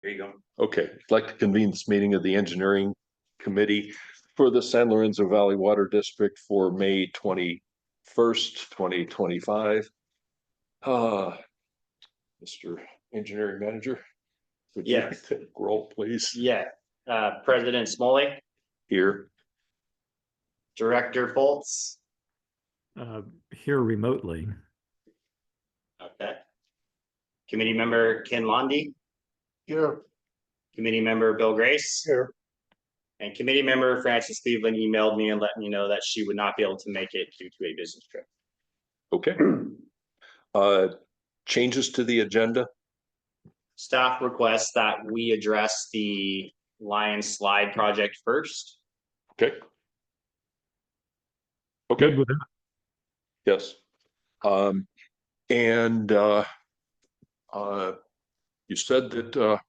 There you go. Okay, I'd like to convene this meeting of the Engineering Committee for the San Lorenzo Valley Water District for May 21st, 2025. Mr. Engineering Manager, would you take roll, please? Yeah. President Smalley, Here. Director Foltz. Here remotely. Okay. Committee member Ken Londy. Here. Committee member Bill Grace. Here. And committee member Frances Cleveland emailed me and let me know that she would not be able to make it due to a business trip. Okay. Changes to the agenda? Staff requests that we address the Lion Slide project first. Okay. Good with that. Yes. You said that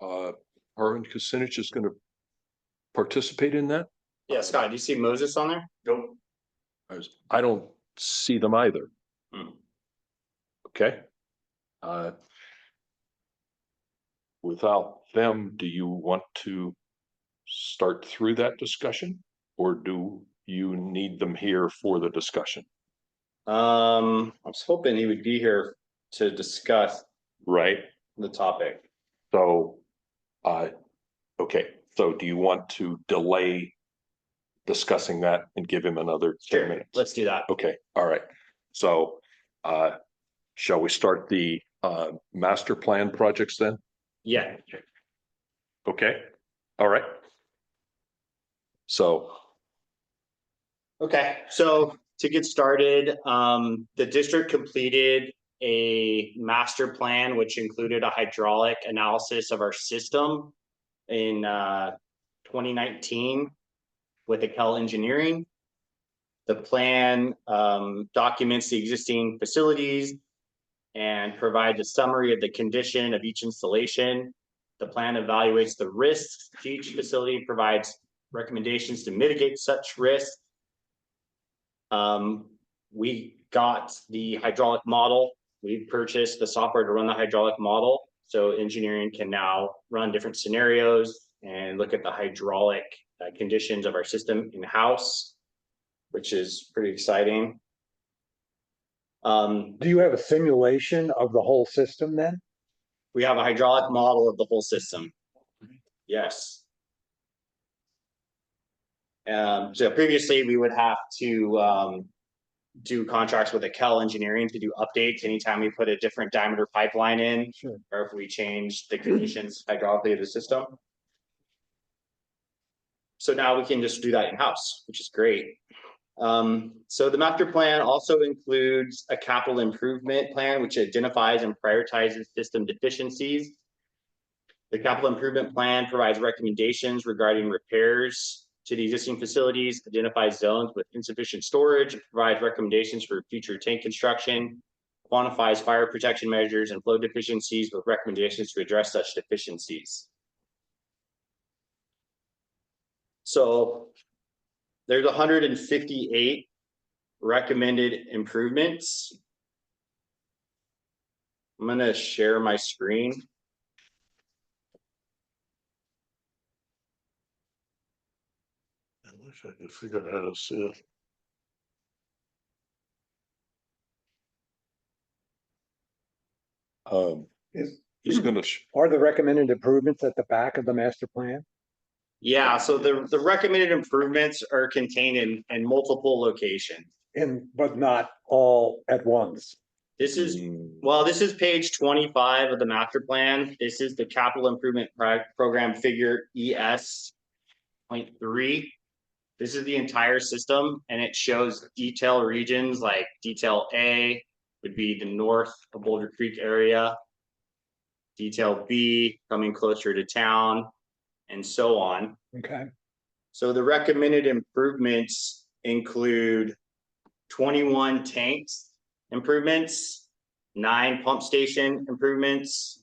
Arvin Kucinich is going to participate in that? Yeah, Scott, do you see Moses on there? Nope. I don't see them either. Okay. Without them, do you want to start through that discussion, or do you need them here for the discussion? I was hoping he would be here to discuss Right. the topic. So, okay. So do you want to delay discussing that and give him another 10 minutes? Let's do that. Okay. All right. So, shall we start the master plan projects then? Yeah. Okay. All right. So. Okay. So to get started, the district completed a master plan, which included a hydraulic analysis of our system in 2019 with Akel Engineering. The plan documents the existing facilities and provides a summary of the condition of each installation. The plan evaluates the risks to each facility, provides recommendations to mitigate such risks. We got the hydraulic model. We purchased the software to run the hydraulic model. So engineering can now run different scenarios and look at the hydraulic conditions of our system in-house, which is pretty exciting. Do you have a simulation of the whole system then? We have a hydraulic model of the whole system. Yes. So previously we would have to do contracts with Akel Engineering to do updates anytime we put a different diameter pipeline in, or if we change the conditions hydraulically of the system. So now we can just do that in-house, which is great. So the master plan also includes a capital improvement plan, which identifies and prioritizes system deficiencies. The capital improvement plan provides recommendations regarding repairs to the existing facilities, identifies zones with insufficient storage, provides recommendations for future tank construction, quantifies fire protection measures and flow deficiencies with recommendations to address such deficiencies. So there's 158 recommended improvements. I'm going to share my screen. I wish I could figure out how to see it. He's going to. Are the recommended improvements at the back of the master plan? Yeah, so the recommended improvements are contained in multiple locations. But not all at once. This is, well, this is page 25 of the master plan. This is the capital improvement program figure ES.3. This is the entire system, and it shows detail regions. Like detail A would be the north of Boulder Creek area. Detail B coming closer to town, and so on. Okay. So the recommended improvements include 21 tanks improvements, 9 pump station improvements,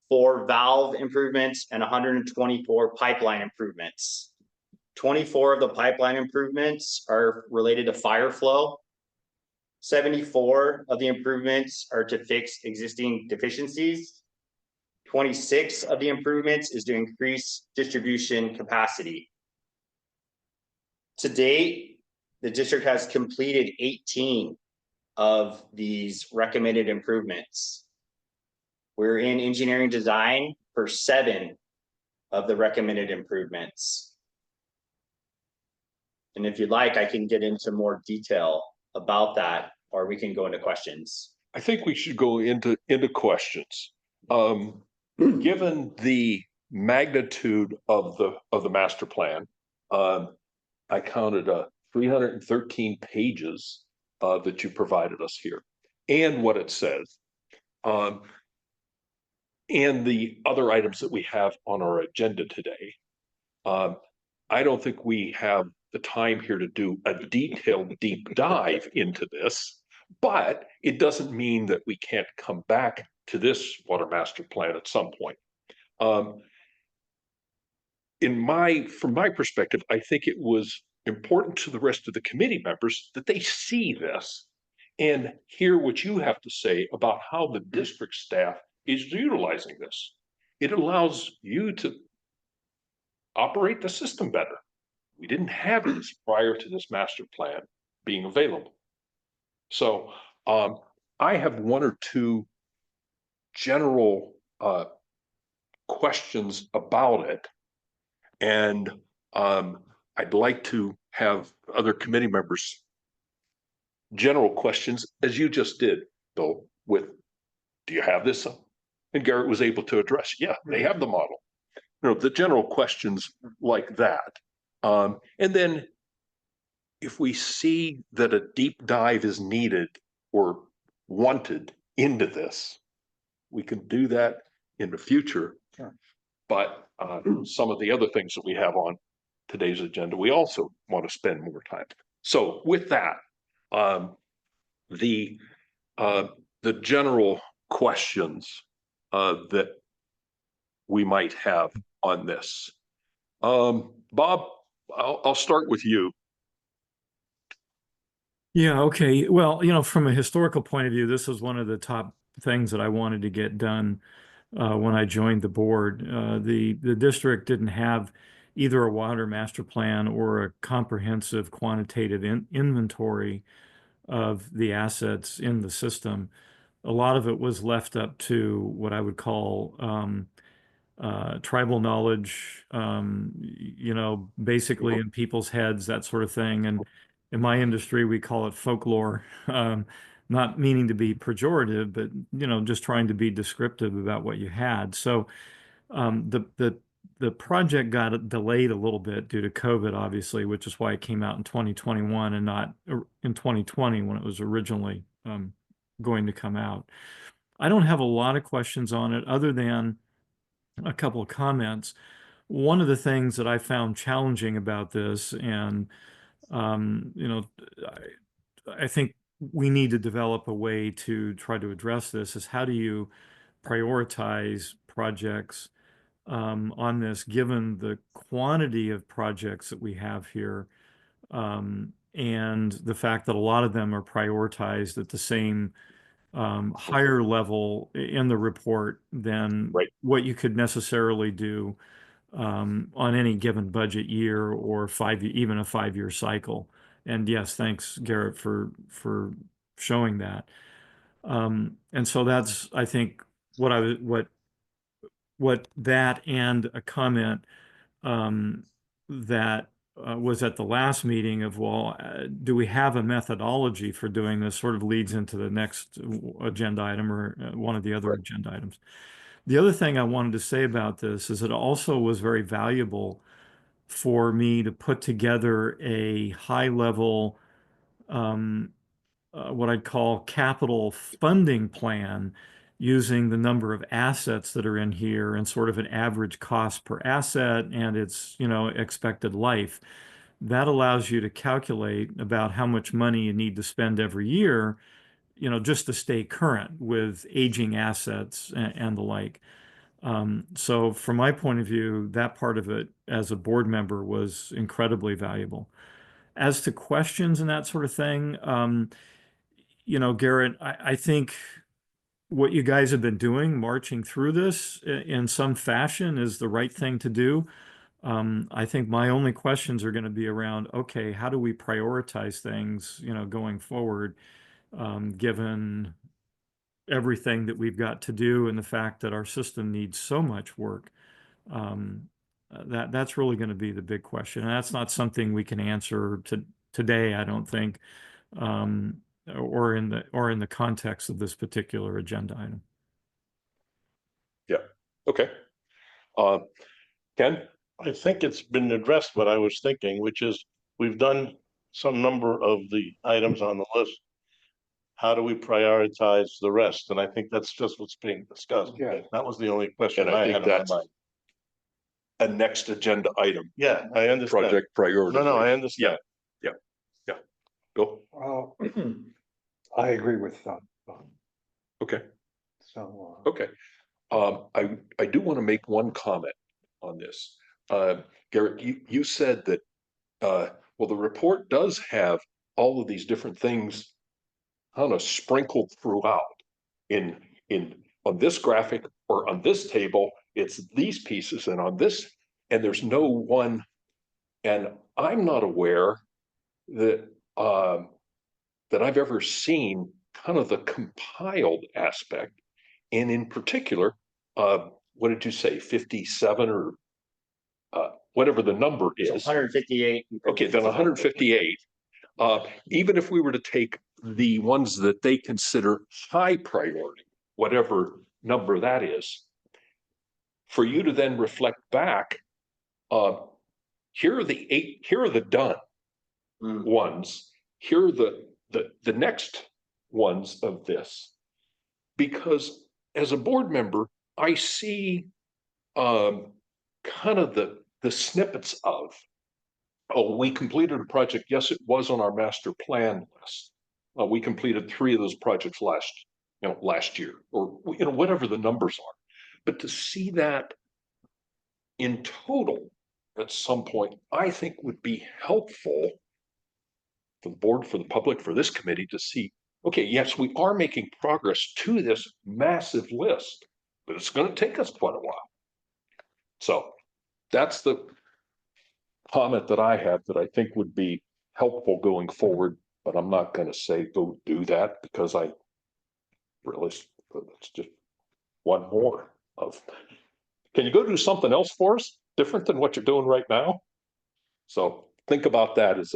4 valve improvements, and 124 pipeline improvements. 24 of the pipeline improvements are related to fire flow. 74 of the improvements are to fix existing deficiencies. 26 of the improvements is to increase distribution capacity. To date, the district has completed 18 of these recommended improvements. We're in engineering design for 7 of the recommended improvements. And if you'd like, I can get into more detail about that, or we can go into questions. I think we should go into questions. Given the magnitude of the master plan, I counted 313 pages that you provided us here, and what it says, and the other items that we have on our agenda today. I don't think we have the time here to do a detailed deep dive into this, but it doesn't mean that we can't come back to this water master plan at some point. From my perspective, I think it was important to the rest of the committee members that they see this and hear what you have to say about how the district staff is utilizing this. It allows you to operate the system better. We didn't have this prior to this master plan being available. So I have 1 or 2 general questions about it. And I'd like to have other committee members general questions, as you just did, though, with, do you have this? And Garrett was able to address, yeah, they have the model. You know, the general questions like that. And then if we see that a deep dive is needed or wanted into this, we can do that in the future. Sure. But some of the other things that we have on today's agenda, we also want to spend more time. So with that, the general questions that we might have on this. Bob, I'll start with you. Yeah, okay. Well, you know, from a historical point of view, this was one of the top things that I wanted to get done when I joined the board. The district didn't have either a water master plan or a comprehensive quantitative inventory of the assets in the system. A lot of it was left up to what I would call tribal knowledge, you know, basically in people's heads, that sort of thing. And in my industry, we call it folklore, not meaning to be pejorative, but, you know, just trying to be descriptive about what you had. So the project got delayed a little bit due to COVID, obviously, which is why it came out in 2021 and not in 2020 when it was originally going to come out. I don't have a lot of questions on it other than a couple of comments. One of the things that I found challenging about this, and you know, I think we need to develop a way to try to address this, is how do you prioritize projects on this, given the quantity of projects that we have here, and the fact that a lot of them are prioritized at the same higher level in the report than Right. what you could necessarily do on any given budget year or even a 5-year cycle. And yes, thanks, Garrett, for showing that. And so that's, I think, what that and a comment that was at the last meeting of, well, do we have a methodology for doing this, sort of leads into the next agenda item or one of the other agenda items. The other thing I wanted to say about this is it also was very valuable for me to put together a high level, what I'd call capital funding plan, using the number of assets that are in here and sort of an average cost per asset and its, you know, expected life. That allows you to calculate about how much money you need to spend every year, you know, just to stay current with aging assets and the like. So from my point of view, that part of it as a board member was incredibly valuable. As to questions and that sort of thing, you know, Garrett, I think what you guys have been doing, marching through this in some fashion is the right thing to do. I think my only questions are going to be around, okay, how do we prioritize things, going forward, given everything that we've got to do and the fact that our system needs so much work. That's really going to be the big question. And that's not something we can answer today, I don't think, or in the context of this particular agenda item. Okay. Ken? I think it's been addressed what I was thinking, which is we've done some number of the items on the list. How do we prioritize the rest? And I think that's just what's being discussed. Yeah. That was the only question And I I think had in my that's mind. a next agenda item, Yeah, I understand. project priority. No, I understand. Go. Well, I agree with Okay. so. Okay. I do want to make one comment on this. Garrett, you said that, well, the report does have all of these different things kind of sprinkled throughout on this graphic or on this table, it's these pieces, and on this, and there's no one, and I'm not aware that, that I've ever seen kind of the compiled aspect. And in particular, what did you say, 57 or whatever the number is? 158. Okay, then 158. Even if we were to take the ones that they consider high priority, whatever number that is, for you to then reflect back, here are the done ones, here are the next ones of this. Because as a board member, I see kind of the snippets of, oh, we completed a project. Yes, it was on our master plan list. We completed 3 of those projects last year, or whatever the numbers are. But to see that in total at some point, I think would be helpful for the board, for the public, for this committee to see, okay, yes, we are making progress to this massive list, but it's going to take us quite a while. So that's the comment that I have that I think would be helpful going forward, but I'm not going to say go do that because I realize that's just one more of. Can you go do something else for us different than what you're doing right now? So think about that as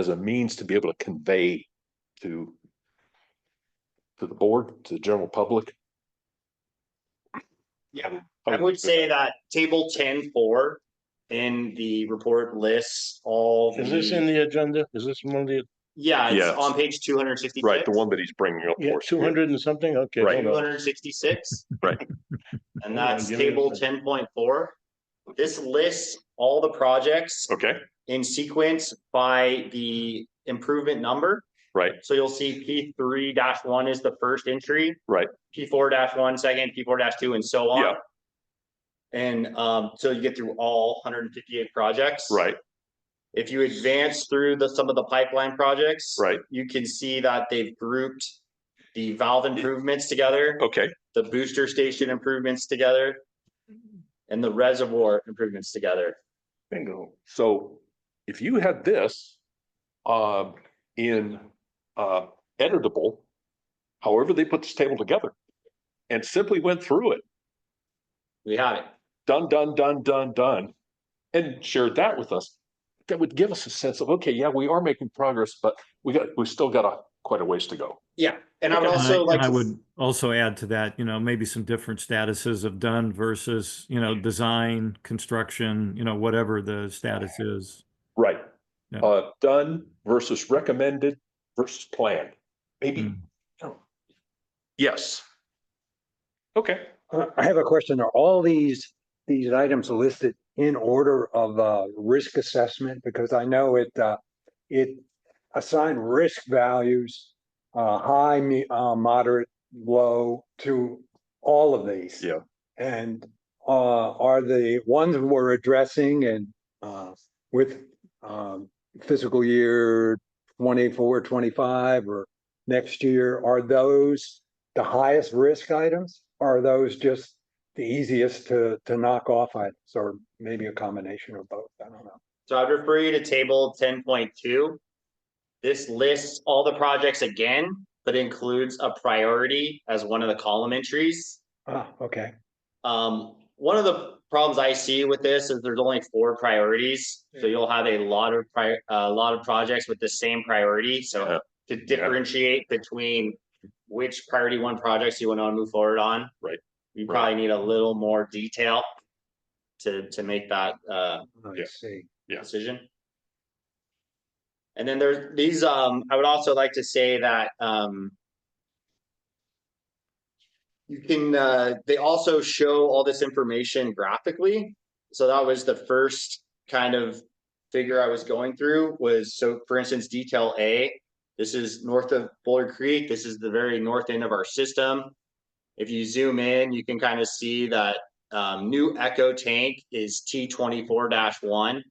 a means to be able to convey to the board, to the general public. Yeah, I would say that table 10.4 in the report lists all. Is this in the agenda? Is this one of the, Yeah, it's Yes. on page 266. Right, the one that he's bringing up for us. 200 and something? Okay. Right. hold on. 266. Right. And Hold on, that's give me a table second. 10.4. This lists all the projects Okay, in sequence by the improvement number. right, So you'll see P3-1 is the first entry. right. P4-1 second, P4-2, and so on. Yeah. And so you get through all 158 projects. Right, If you advance through some of the pipeline projects. right. You can see that they've grouped the valve improvements together, Okay, the booster station improvements together, and the reservoir improvements together. Bingo. so if you had this in editable, however they put this table together, and simply went through it, We have it. done, and shared that with us, that would give us a sense of, okay, yeah, we are making progress, but we still got quite a ways to go. Yeah, and I would And also like I to. would also add to that, maybe some different statuses of done versus, design, construction, whatever the status is. Right. Yeah. Done versus recommended versus planned. Maybe, Mm. yes. Okay. I have a question. Are all these items listed in order of risk assessment? Because I know it assigned risk values, high, moderate, low to all of these. Yeah. And are the ones we're addressing and with fiscal year 24, 25 or next year, are those the highest risk items? Or are those just the easiest to knock off items, or maybe a combination of both? I don't know. So I'd refer you to table 10.2. This lists all the projects again, but includes a priority as one of the column entries. Ah, okay. One of the problems I see with this is there's only 4 priorities, so you'll have a lot of projects with the same priority. So to differentiate between which priority 1 projects you want to move forward on, Right. you probably need a little more detail to make that I see. decision. And then there's these, I would also like to say that, you can, they also show all this information graphically. So that was the first kind of figure I was going through was, so for instance, detail A, this is north of Boulder Creek. This is the very north end of our system. If you zoom in, you can kind of see that new Echo tank is T24-1.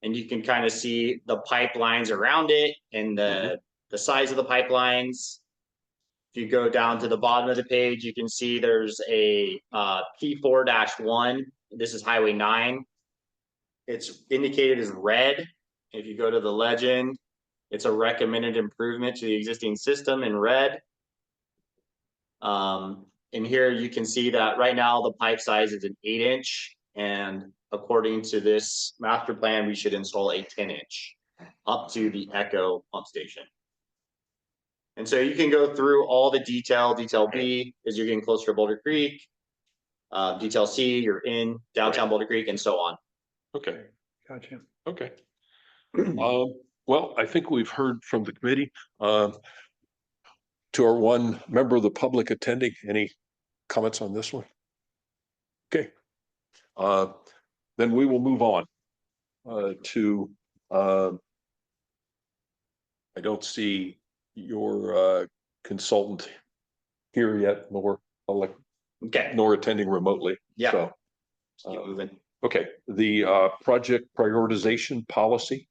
And you can kind of see the pipelines around it and the size of the pipelines. If you go down to the bottom of the page, you can see there's a P4-1. This is Highway 9. It's indicated as red. If you go to the legend, it's a recommended improvement to the existing system in red. And here you can see that right now the pipe size is an 8-inch, and according to this master plan, we should install a 10-inch up to the Echo pump station. And so you can go through all the detail. Detail B is you're getting closer to Boulder Creek. Detail C, you're in downtown Boulder Creek, and so on. Okay, Gotcha. okay. Well, I think we've heard from the committee. To our one member of the public attending, any comments on this one? Okay. Then we will move on to I don't see your consultant here yet, nor Okay. nor attending remotely. Yeah. So, Let's keep moving. okay, the project prioritization policy.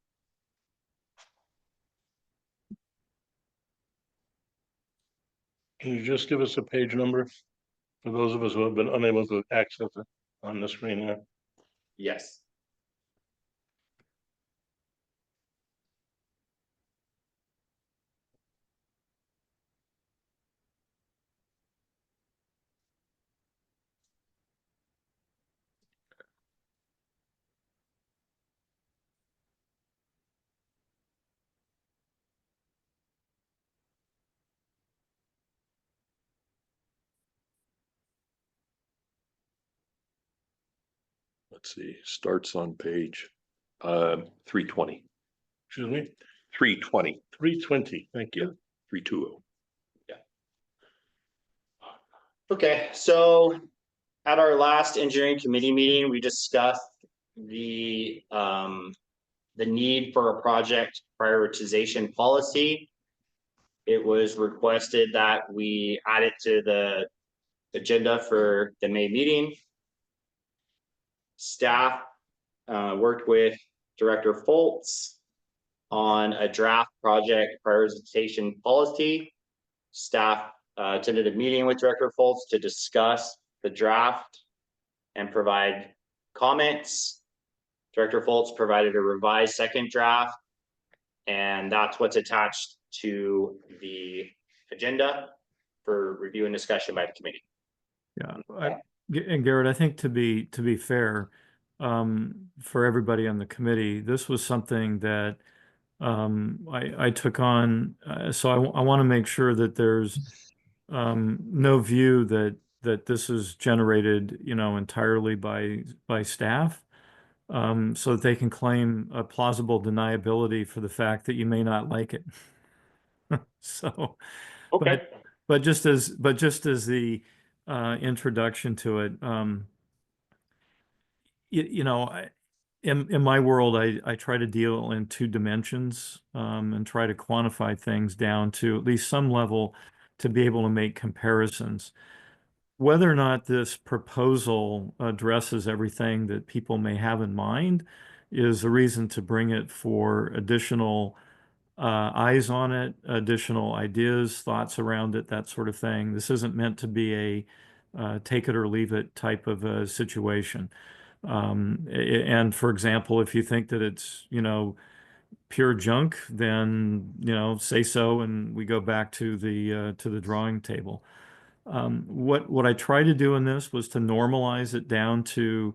Can you just give us a page number for those of us who have been unable to access it on the screen there? Yes. Let's see, starts on page 320. Excuse me, 320. 320, thank you. 320. Okay, so at our last engineering committee meeting, we discussed the need for a project prioritization policy. It was requested that we add it to the agenda for the May meeting. Staff worked with Director Foltz on a draft project prioritization policy. Staff attended a meeting with Director Foltz to discuss the draft and provide comments. Director Foltz provided a revised second draft, and that's what's attached to the agenda for review and discussion by the committee. Yeah, and Garrett, I think to be fair, for everybody on the committee, this was something that I took on. So I want to make sure that there's no view that this is generated, entirely by staff, so that they can claim a plausible deniability for the fact that you may not like it. So, Okay. but just as the introduction to it, in my world, I try to deal in 2 dimensions, and try to quantify things down to at least some level to be able to make comparisons. Whether or not this proposal addresses everything that people may have in mind is a reason to bring it for additional eyes on it, additional ideas, thoughts around it, that sort of thing. This isn't meant to be a take it or leave it type of a situation. And for example, if you think that it's, pure junk, then, say so, and we go back to the drawing table. What I tried to do in this was to normalize it down to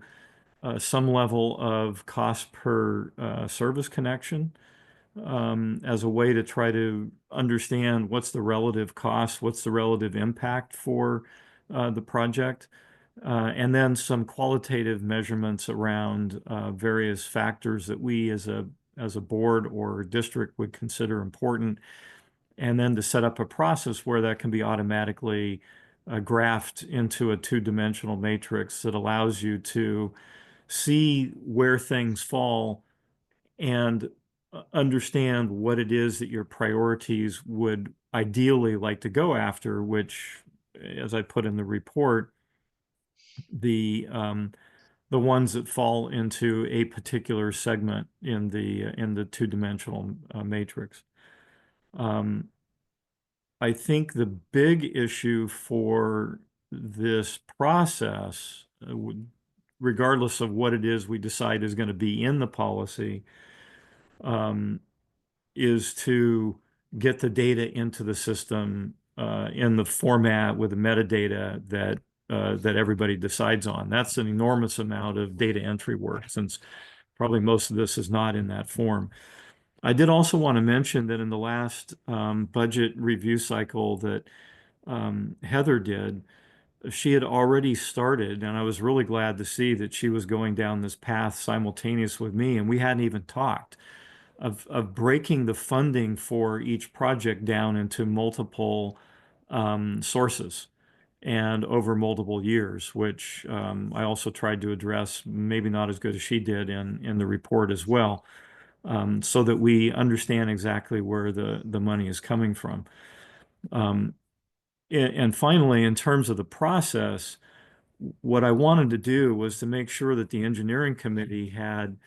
some level of cost per service connection, as a way to try to understand what's the relative cost, what's the relative impact for the project, and then some qualitative measurements around various factors that we as a board or district would consider important, and then to set up a process where that can be automatically graphed into a two-dimensional matrix that allows you to see where things fall and understand what it is that your priorities would ideally like to go after, which, as I put in the report, the ones that fall into a particular segment in the two-dimensional matrix. I think the big issue for this process, regardless of what it is we decide is going to be in the policy, is to get the data into the system in the format with the metadata that everybody decides on. That's an enormous amount of data entry work, since probably most of this is not in that form. I did also want to mention that in the last budget review cycle that Heather did, she had already started, and I was really glad to see that she was going down this path simultaneous with me, and we hadn't even talked of breaking the funding for each project down into multiple sources and over multiple years, which I also tried to address, maybe not as good as she did in the report as well, so that we understand exactly where the money is coming from. And finally, in terms of the process, what I wanted to do was to make sure that the engineering committee had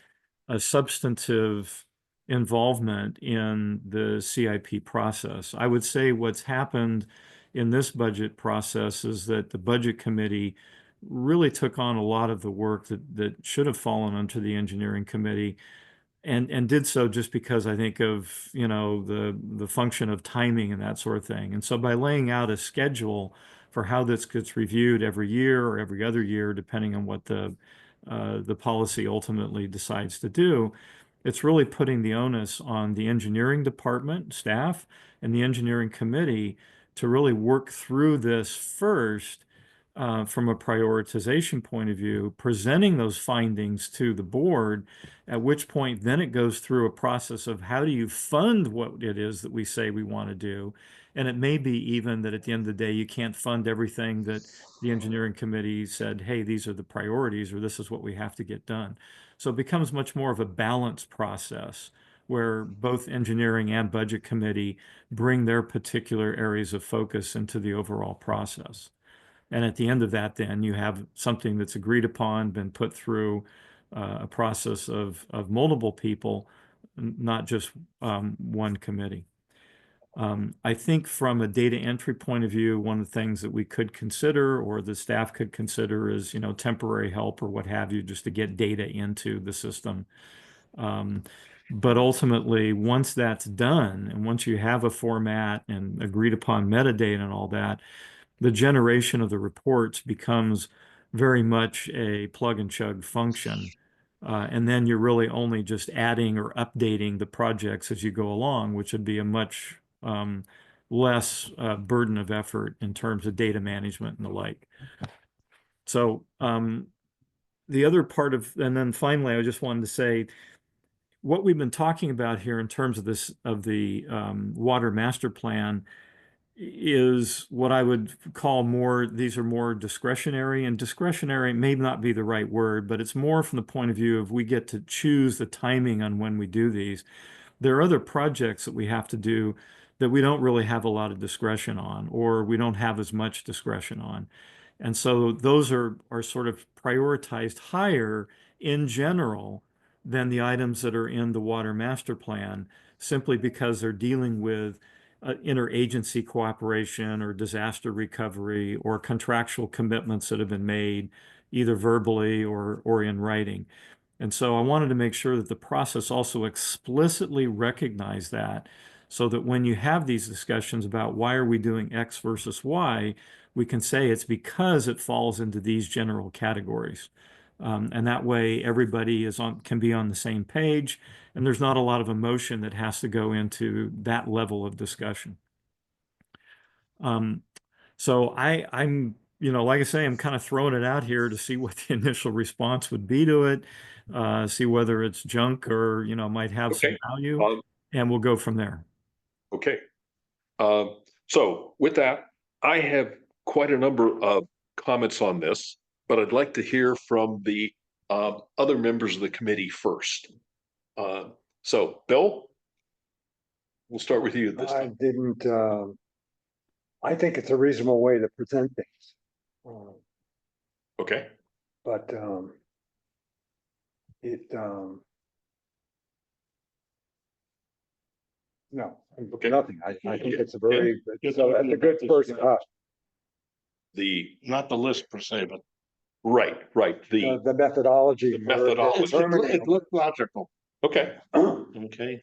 a substantive involvement in the CIP process. I would say what's happened in this budget process is that the budget committee really took on a lot of the work that should have fallen under the engineering committee, and did so just because I think of, the function of timing and that sort of thing. And so by laying out a schedule for how this gets reviewed every year or every other year, depending on what the policy ultimately decides to do, it's really putting the onus on the engineering department staff and the engineering committee to really work through this first, from a prioritization point of view, presenting those findings to the board, at which point then it goes through a process of how do you fund what it is that we say we want to do. And it may be even that at the end of the day, you can't fund everything that the engineering committee said, hey, these are the priorities, or this is what we have to get done. So it becomes much more of a balanced process where both engineering and budget committee bring their particular areas of focus into the overall process. And at the end of that, then you have something that's agreed upon, been put through a process of multiple people, not just one committee. I think from a data entry point of view, one of the things that we could consider, or the staff could consider, is, temporary help or what have you, just to get data into the system. But ultimately, once that's done, and once you have a format and agreed upon metadata and all that, the generation of the reports becomes very much a plug and chug function. And then you're really only just adding or updating the projects as you go along, which would be a much less burden of effort in terms of data management and the like. So the other part of, and then finally, I just wanted to say, what we've been talking about here in terms of this, of the water master plan, is what I would call these are more discretionary, and discretionary may not be the right word, but it's more from the point of view of we get to choose the timing on when we do these. There are other projects that we have to do that we don't really have a lot of discretion on, or we don't have as much discretion on. And so those are sort of prioritized higher in general than the items that are in the water master plan, simply because they're dealing with interagency cooperation or disaster recovery or contractual commitments that have been made either verbally or in writing. And so I wanted to make sure that the process also explicitly recognized that, so that when you have these discussions about why are we doing X versus Y, we can say it's because it falls into these general categories. And that way everybody can be on the same page, and there's not a lot of emotion that has to go into that level of discussion. So I'm, like I say, I'm kind of throwing it out here to see what the initial response would be to it, see whether it's junk or, might have some Okay. value, and we'll go from there. Okay. So with that, I have quite a number of comments on this, but I'd like to hear from the other members of the committee first. So Bill, we'll start with you this time. I think it's a reasonable way to present things. Okay. But no, Okay. nothing. I think it's a very, Yeah. so that's a good first, Not the list per se, but right, the methodology. The methodology. it looked logical. okay, Okay,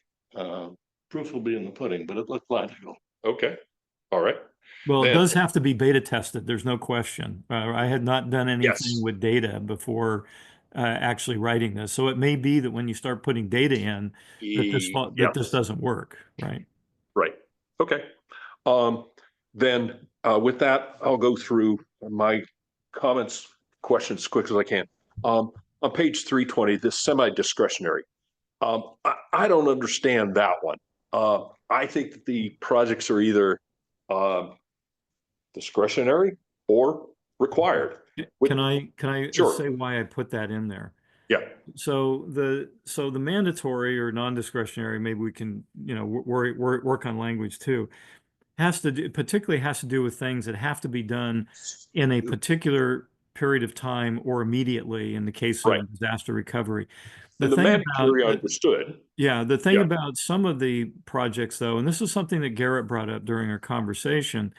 proof will be in the pudding, but it looked logical. okay, all right. Well, it Then- does have to be beta tested. There's no question. I had not done anything Yes. with data before actually writing this. So it may be that when you start putting data in, that this doesn't work, right? Right. Okay. Then with that, I'll go through my comments, questions as quick as I can. On page 320, this semi-discretionary. I don't understand that one. I think that the projects are either discretionary or required. Can I Sure. say why I put that in there? Yeah. So the mandatory or non-discretionary, maybe we can, work on language too, particularly has to do with things that have to be done in a particular period of time or immediately in the case Right. of disaster recovery. And the mandatory understood. Yeah, the thing Yeah. about some of the projects though, and this is something that Garrett brought up during our conversation,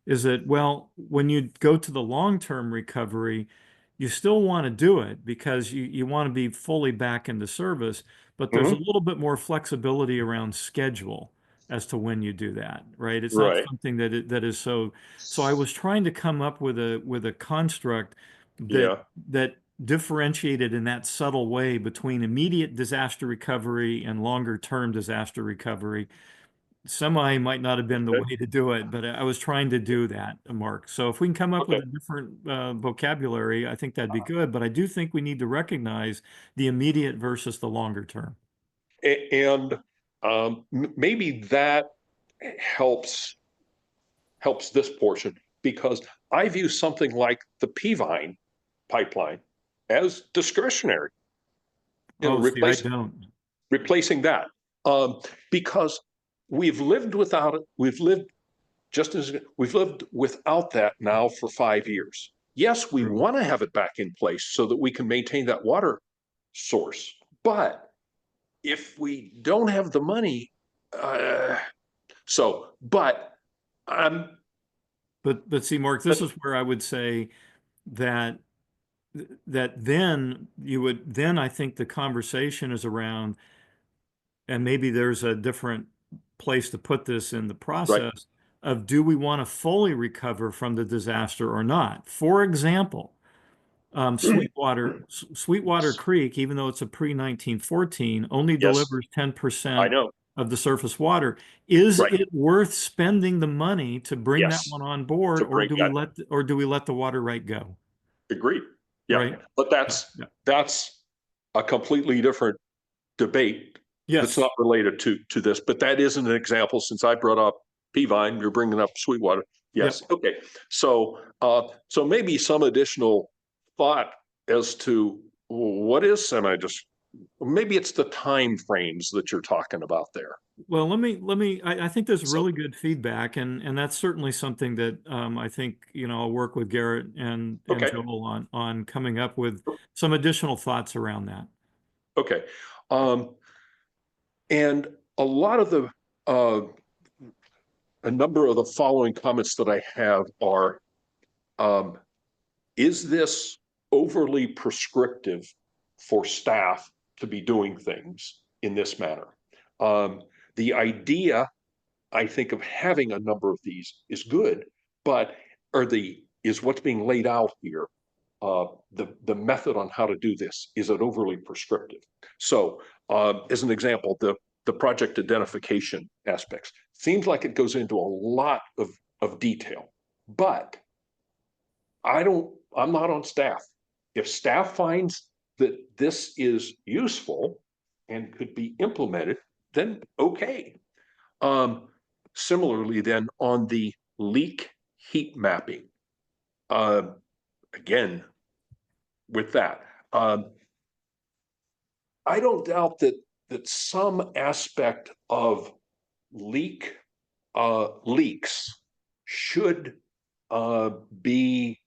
is that, well, when you go to the long-term recovery, you still want to do it because you want to be fully back into service, but there's a little bit more flexibility around schedule as to when you do that, right? It's not Right. something that is so I was trying to come up with a construct Yeah. that differentiated in that subtle way between immediate disaster recovery and longer term disaster recovery. Semi might not have been the Okay. way to do it, but I was trying to do that, Mark. So if we can come up with Okay. a different vocabulary, I think that'd be good. But I do think we need to recognize the immediate versus the longer term. And maybe that helps this portion, because I view something like the Peavine pipeline as discretionary. Oh, see, I don't. Replacing that, because we've lived without it. We've lived without that now for 5 years. Yes, we want to have it back in place so that we can maintain that water source. But if we don't have the money, but see, Mark, this is where I would say that then I think the conversation is around, and maybe there's a different place to put this in the process of, do we want to fully recover from the disaster or not? For example, Sweetwater Creek, even though it's a pre-1914, only delivers 10% of the surface water. Is it worth spending the money to bring that one on board, or do we let the water right go? Agreed. Yeah, right? But that's a completely different debate. Yes. It's not related to this, but that isn't an example. Since I brought up Peavine, you're bringing up Sweetwater. Yes. Yep. Okay. So maybe some additional thought as to what is maybe it's the time frames that you're talking about there. Well, I think there's really good feedback, and that's certainly something that I think, I'll work with Garrett and Joel on coming up with some additional thoughts around that. Okay. And a lot of the, a number of the following comments that I have are, is this overly prescriptive for staff to be doing things in this manner? The idea, I think, of having a number of these is good, but is what's being laid out here, the method on how to do this, is it overly prescriptive? So, as an example, the project identification aspects seems like it goes into a lot of detail, but I'm not on staff. If staff finds that this is useful and could be implemented, then okay. Similarly, then on the leak heat mapping, again, with that, I don't doubt that some aspect of leaks should be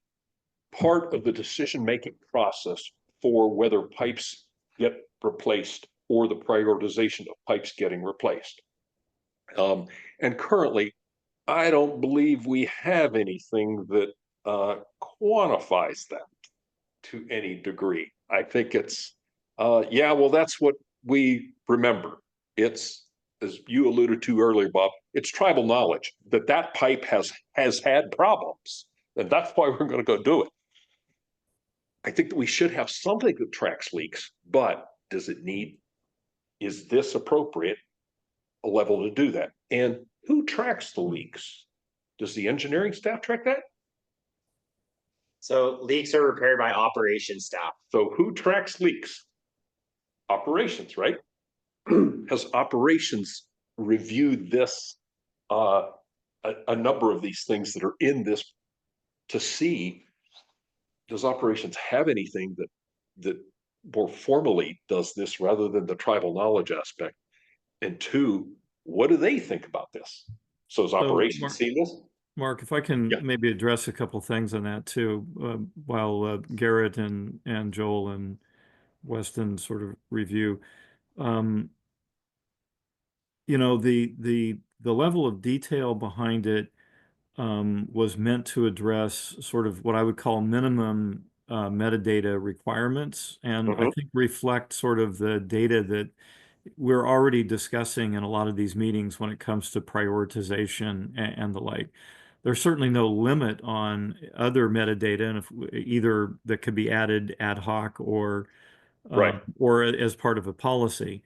part of the decision-making process for whether pipes get replaced or the prioritization of pipes getting replaced. And currently, I don't believe we have anything that quantifies that to any degree. I think it's, yeah, well, that's what we remember. It's, as you alluded to earlier, Bob, it's tribal knowledge that that pipe has had problems, and that's why we're going to go do it. I think that we should have something that tracks leaks, but is this appropriate a level to do that? And who tracks the leaks? Does the engineering staff track that? So leaks are repaired by operations staff. So who tracks leaks? Operations, right? Has operations reviewed this, a number of these things that are in this to see, does operations have anything that more formally does this rather than the tribal knowledge aspect? And two, what do they think about this? So has operations seen this? Mark, if I can maybe address a couple things on that too, while Garrett and Joel and Weston sort of review. You know, the level of detail behind it was meant to address sort of what I would call minimum metadata requirements, and I think reflect sort of the data that we're already discussing in a lot of these meetings when it comes to prioritization and the like. There's certainly no limit on other metadata, and if either that could be added ad hoc or as part of a policy.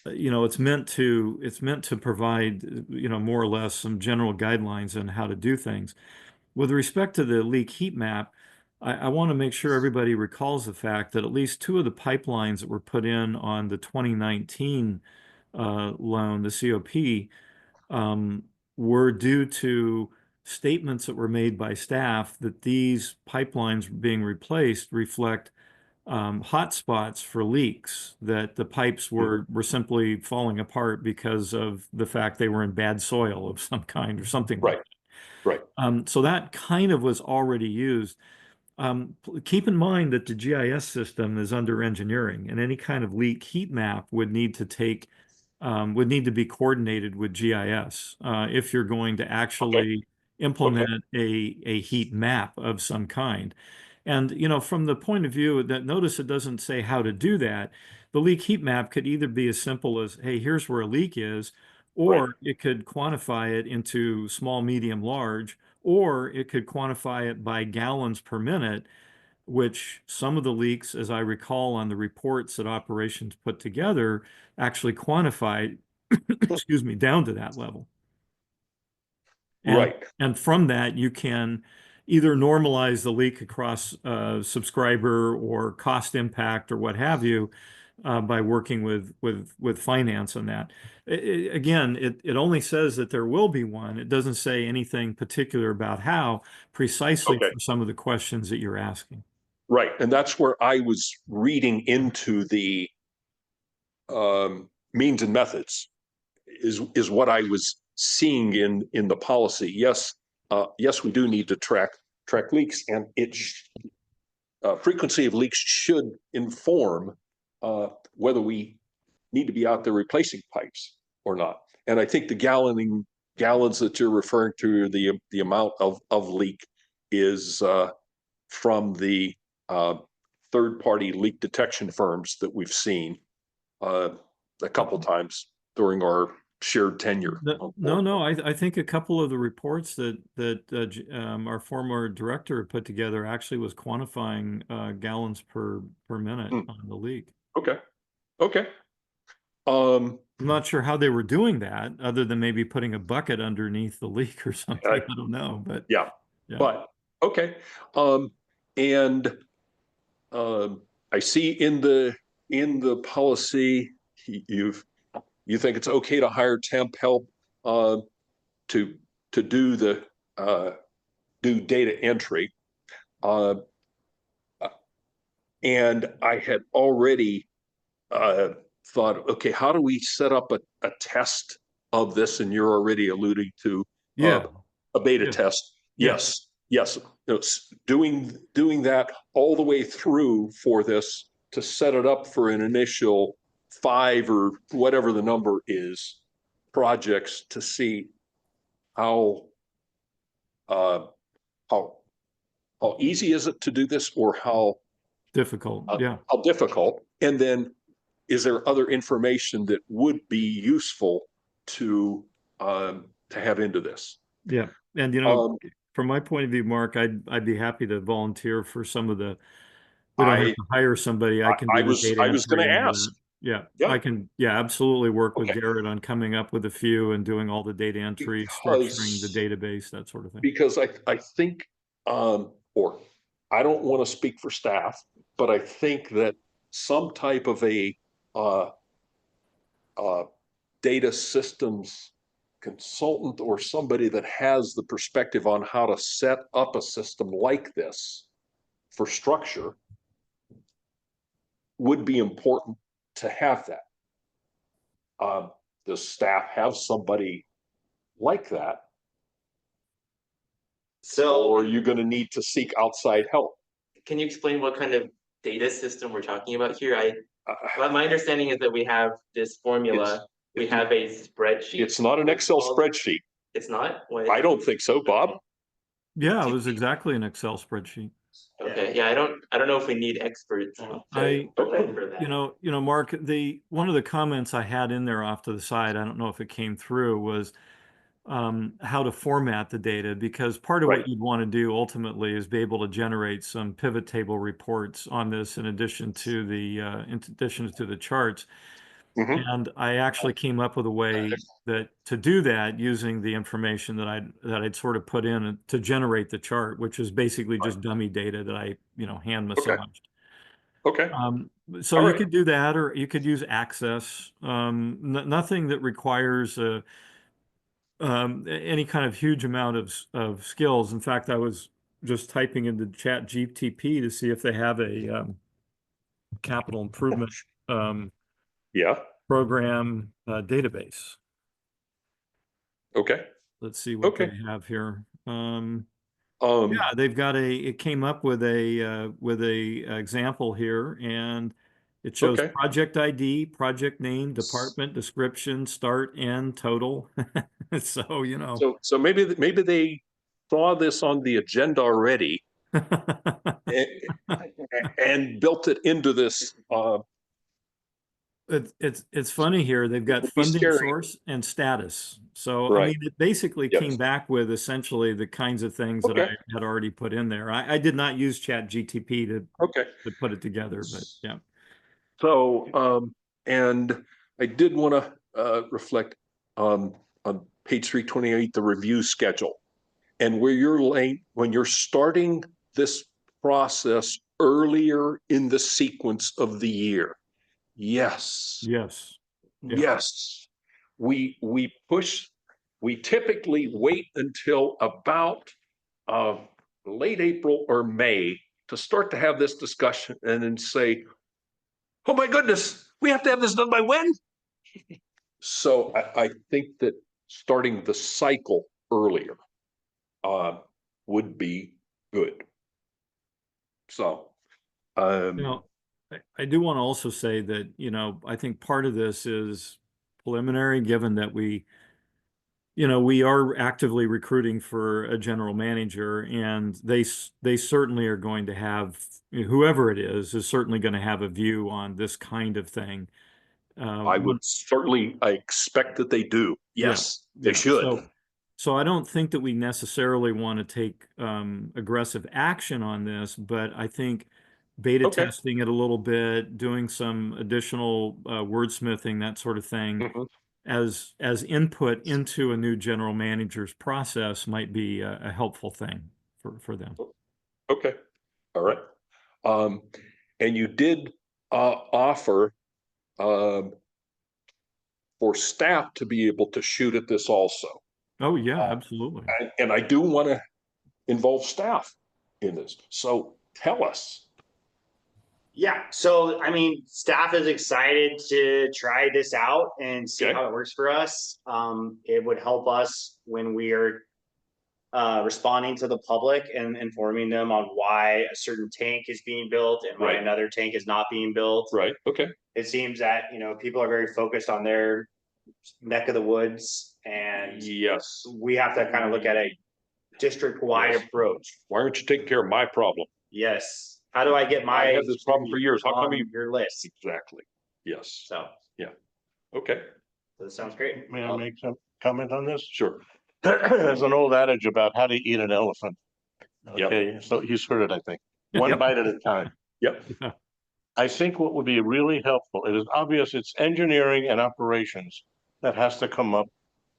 You know, it's meant to provide, you know, more or less some general guidelines on how to do things. With respect to the leak heat map, I want to make sure everybody recalls the fact that at least two of the pipelines that were put in on the 2019 loan, the COP, were due to statements that were made by staff that these pipelines being replaced reflect hot spots for leaks, that the pipes were simply falling apart because of the fact they were in bad soil of some kind or something like that. Right. So that kind of was already used. Keep in mind that the GIS system is under engineering, and any kind of leak heat map would need to be coordinated with GIS if you're going to actually implement a heat map of some kind. And, you know, from the point of view that, notice it doesn't say how to do that. The leak heat map could either be as simple as, hey, here's where a leak is, or it could quantify it into small, medium, large, or it could quantify it by gallons per minute, which some of the leaks, as I recall on the reports that operations put together, actually quantified, excuse me, down to that level. And from that, you can either normalize the leak across subscriber or cost impact or what have you by working with finance on that. Again, it only says that there will be one. It doesn't say anything particular about how, precisely for some of the questions that you're asking. Right, and that's where I was reading into the means and methods is what I was seeing in the policy. Yes, we do need to track leaks, and frequency of leaks should inform whether we need to be out there replacing pipes or not. And I think the gallons that you're referring to, the amount of leak is from the third-party leak detection firms that we've seen a couple times during our shared tenure. No, I think a couple of the reports that our former director put together actually was quantifying gallons per minute on the leak. Okay. I'm not sure how they were doing that, other than maybe putting a bucket underneath the leak or something. I don't know, but yeah. But okay. I see in the policy you think it's okay to hire temp help to do the do data entry. And I had already thought, okay, how do we set up a test of this? And you're already alluding to a beta test. Yes. It's doing that all the way through for this to set it up for an initial 5 or whatever the number is projects to see how easy is it to do this or how difficult. How difficult. And then is there other information that would be useful to have into this? Yeah. And from my point of view, Mark, I'd be happy to volunteer for some of the. We don't have to hire somebody. I can do the data I was going to ask. Yeah, I can. Yeah, absolutely work with Garrett on coming up with a few and doing all the data entry, structuring the database, that sort of thing. Because I think, or I don't want to speak for staff, but I think that some type of a data systems consultant or somebody that has the perspective on how to set up a system like this for structure would be important to have that. Does staff have somebody like that? So, or are you going to need to seek outside help? Can you explain what kind of data system we're talking about here? My understanding is that we have this formula. We have a spreadsheet. It's not an Excel spreadsheet. It's not? I don't think so, Bob. Yeah, it was exactly an Excel spreadsheet. Okay. Yeah, I don't know if we need experts. For that. Mark, one of the comments I had in there off to the side, I don't know if it came through, was how to format the data, because part of what you'd want to do ultimately is be able to generate some pivot table reports on this in addition to the charts. And I actually came up with a way to do that using the information that I'd sort of put in to generate the chart, which is basically just dummy data that I hand massaged. Okay. So you could do that, or you could use Access. Nothing that requires any kind of huge amount of skills. In fact, I was just typing into ChatGPT to see if they have a capital improvement program database. Okay. Let's see what they have here. Yeah, they've got it came up with a example here, and it shows project ID, project name, department description, start, end, total. So So maybe they saw this on the agenda already and built it into this. It's funny here. They've got funding source and status. So I mean, it basically came back with essentially the kinds of things that I had already put in there. I did not use ChatGPT to put it together, but yeah. So and I did want to reflect on page 328, the review schedule, and when you're starting this process earlier in the sequence of the year. Yes. We typically wait until about late April or May to start to have this discussion and then say, oh my goodness, we have to have this done by when? So I think that starting the cycle earlier would be good. So I do want to also say that, I think part of this is preliminary, given that we are actively recruiting for a general manager, and they certainly are going to have, whoever it is certainly going to have a view on this kind of thing. I would certainly, I expect that they do. Yes, they Yeah. should. So I don't think that we necessarily want to take aggressive action on this, but I think beta Okay. testing it a little bit, doing some additional wordsmithing, that sort of thing, Mhm. as input into a new general manager's process might be a helpful thing for them. Okay, all right. And you did offer for staff to be able to shoot at this also. Oh, yeah, absolutely. And I do want to involve staff in this. So tell us. Yeah, so I mean, staff is excited to try this out and see Okay. how it works for us. It would help us when we are responding to the public and informing them on why a certain tank is being built and why Right. another tank is not being built. Right, okay. It seems that, people are very focused on their neck of the woods, and Yes. we have to kind of look at a district-wide Yes. approach. Why aren't you taking care of my problem? Yes. How do I get my I had this problem for years. How come on you? your list? Exactly. Yes. So Okay, that sounds great. May I make some comment on this? sure. There's an old adage about how to eat an elephant. Yep. Okay, so he's heard it, I think. One Yep. bite at a time. Yep. I think what would be really helpful, it is obvious it's engineering and operations that has to come up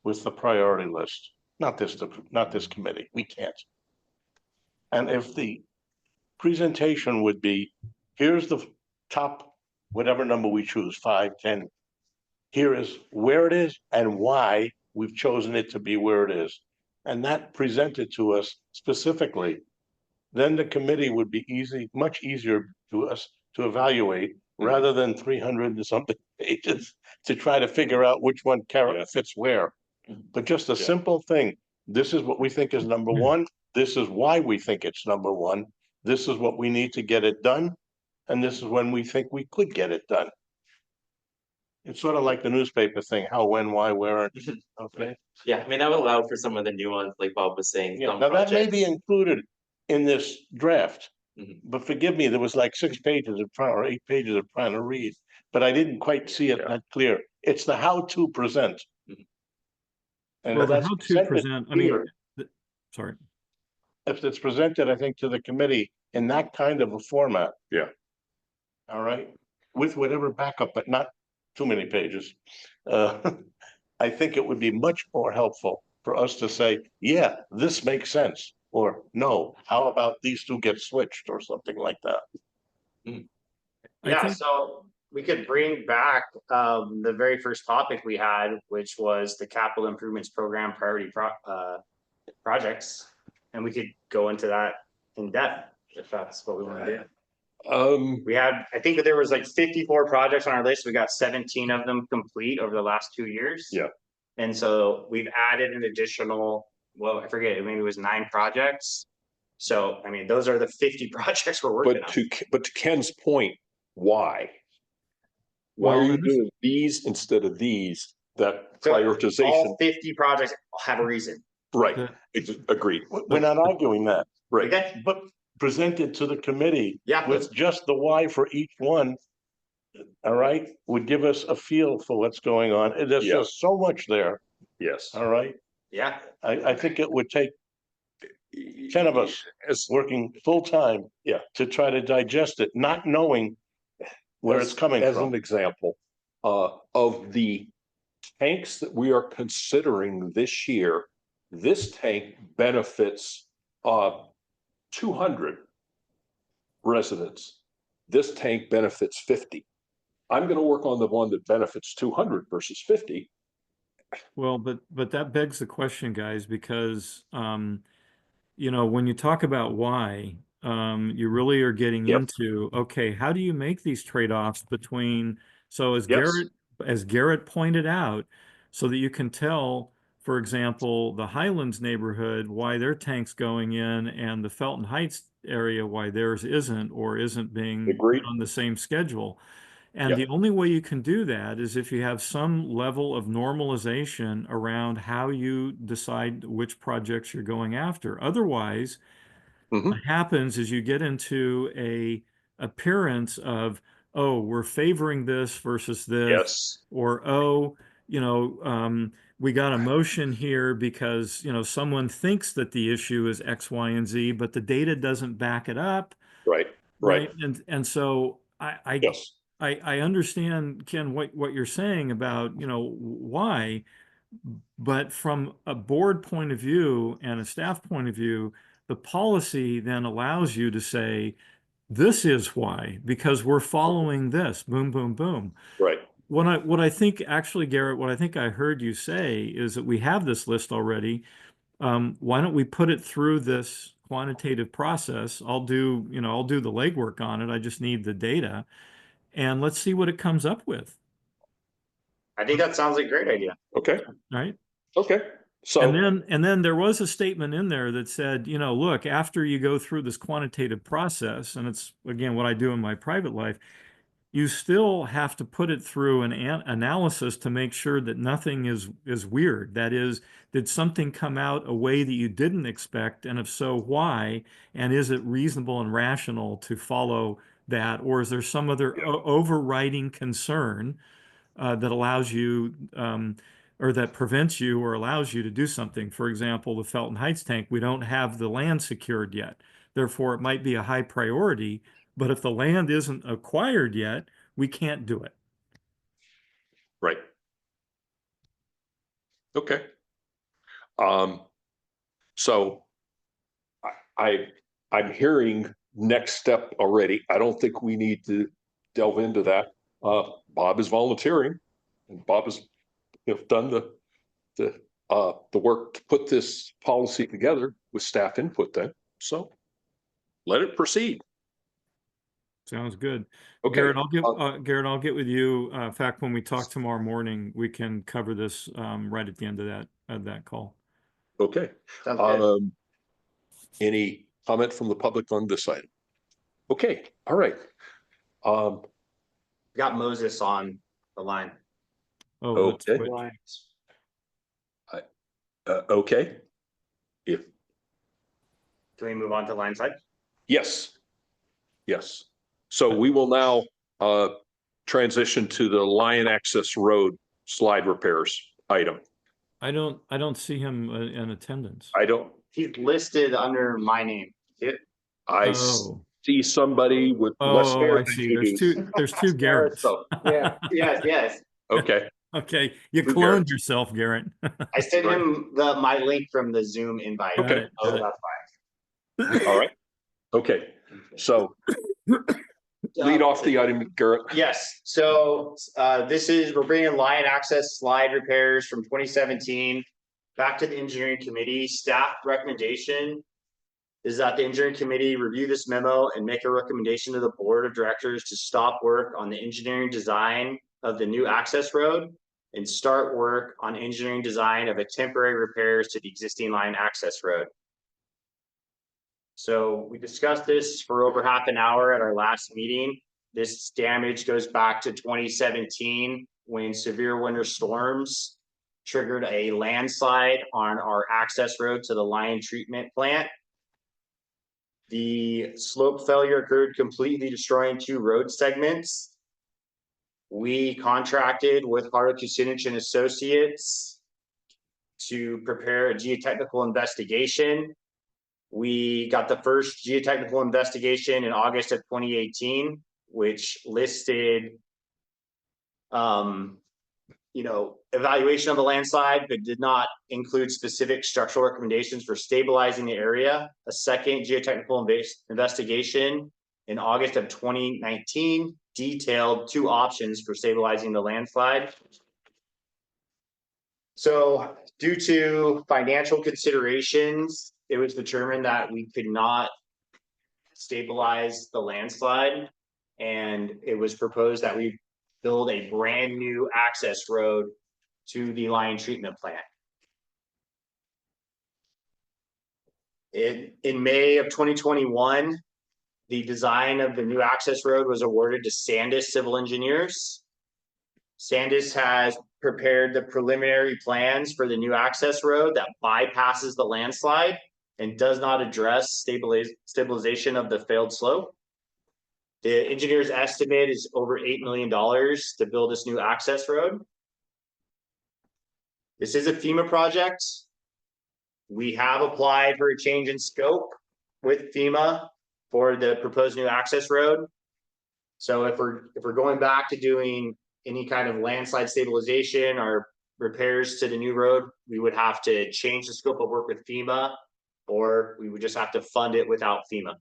with the priority list, not this committee. We can't. And if the presentation would be, here's the top, whatever number we choose, 5, 10. Here is where it is and why we've chosen it to be where it is. And that presented to us specifically, then the committee would be much easier to us to evaluate rather than 300 and something pages to try to figure out which one fits where. But just a simple thing. This is what we think is number one. This is why we think it's number one. This is what we need to get it done. And this is when we think we could get it done. It's sort of like the newspaper thing, how, when, why, where, okay? Yeah, I mean, that would allow for some of the nuance, like Bob was saying. Yeah, some now that may be projects- included in this draft. Mhm. But forgive me, there was like 6 pages of trying, or 8 pages of trying to read, but I didn't quite see it that clear. It's the how to present. Mhm. And Well, if the that's how to presented present, I mean, here, sorry. if it's presented, I think, to the committee in that kind of a format. Yeah. All right, with whatever backup, but not too many pages. I think it would be much more helpful for us to say, yeah, this makes sense, or no, how about these two get switched or something like that. I Yeah, think- so we could bring back the very first topic we had, which was the capital improvements program priority projects. And we could go into that in depth if that's what we want to do. We had, I think that there was like 54 projects on our list. We got 17 of them complete over the last 2 years. Yeah. And so we've added an additional, well, I forget, maybe it was 9 projects. So, I mean, those are the 50 projects we're working on. But to Ken's point, why? Why Well, are you and this- doing these instead of these? That So prioritization, all 50 projects have a reason. right, The- agreed, We're not arguing that, right. Okay? but presented to the committee Yeah, with just the why for each one. All right, would give us a feel for what's going on. And there's Yeah. just so much there, Yes. all right? yeah. I think it would take 10 of us As, working full-time. Yeah. To try to digest it, not knowing where it's coming as from. an example, of the tanks that we are considering this year, this tank benefits, 200 residents. This tank benefits 50. I'm gonna work on the one that benefits 200 versus 50. Well, but that begs the question, guys, because when you talk about why, you really are getting Yep. into, okay, how do you make these trade-offs between, so as Yes. Garrett pointed out, so that you can tell, for example, the Highlands neighborhood, why their tank's going in and the Felton Heights area why theirs isn't or isn't being Agreed. put on the same schedule. And Yeah. the only way you can do that is if you have some level of normalization around how you decide which projects you're going after. Otherwise, Mhm. what happens is you get into a appearance of, oh, we're favoring this versus this, Yes. or oh, we got a motion here because someone thinks that the issue is X, Y, and Z, but the data doesn't back it up, Right. right? And so Yes. I understand, Ken, what you're saying about why, but from a board point of view and a staff point of view, the policy then allows you to say, this is why, because we're following this, boom, boom, boom. Right. What I think actually, Garrett, what I think I heard you say is that we have this list already. Why don't we put it through this quantitative process? I'll do the legwork on it. I just need the data, and let's see what it comes up with, I think that sounds like a great idea. Okay. right? Okay. So. And then there was a statement in there that said, look, after you go through this quantitative process, and it's again what I do in my private life, you still have to put it through an analysis to make sure that nothing is weird. That is, did something come out a way that you didn't expect, and if so, why? And is it reasonable and rational to follow that, or is there some other overriding concern that allows you or that prevents you or allows you to do something? For example, the Felton Heights tank, we don't have the land secured yet. Therefore, it might be a high priority, but if the land isn't acquired yet, we can't do it. Right. Okay. So I'm hearing next step already. I don't think we need to delve into that. Bob is volunteering, and Bob has done the work to put this policy together with staff input then. So let it proceed. Sounds good. Okay. Garrett, I'll get with you. In fact, when we talk tomorrow morning, we can cover this right at the end of that call. Okay. Sounds good. Any comment from the public on this item? Okay. All right. We got Moses on the line. Oh, let's Okay. switch. Okay. If Can we move on to line side? yes. Yes. So we will now transition to the Lion Access Road slide repairs item. I don't see him in attendance. He's listed under my name. I see somebody with less hair I than see. you do. There's two Garretts. So, Yeah, Yes. okay. Okay, you Two cloned Garretts. yourself, Garrett. I sent him my link from the Zoom invite. Okay. So that's fine. All right. Okay. So lead off the item, Garrett. Yes, so we're bringing Lion Access slide repairs from 2017 back to the engineering committee. Staff recommendation is that the engineering committee review this memo and make a recommendation to the board of directors to stop work on the engineering design of the new access road and start work on engineering design of a temporary repairs to the existing Lion Access road. So we discussed this for over half an hour at our last meeting. This damage goes back to 2017 when severe winter storms triggered a landslide on our access road to the Lion treatment plant. The slope failure occurred, completely destroying 2 road segments. We contracted with Harlow Kucinich and Associates to prepare a geotechnical investigation. We got the first geotechnical investigation in August of 2018, which listed, evaluation of the landslide, but did not include specific structural recommendations for stabilizing the area. A second geotechnical investigation in August of 2019 detailed 2 options for stabilizing the landslide. So due to financial considerations, it was determined that we could not stabilize the landslide, and it was proposed that we build a brand new access road to the Lion treatment plant. In May of 2021, the design of the new access road was awarded to Sandus Civil Engineers. Sandus has prepared the preliminary plans for the new access road that bypasses the landslide and does not address stabilization of the failed slope. The engineer's estimate is over $8 million to build this new access road. This is a FEMA project. We have applied for a change in scope with FEMA for the proposed new access road. So if we're going back to doing any kind of landslide stabilization or repairs to the new road, we would have to change the scope of work with FEMA, or we would just have to fund it without FEMA.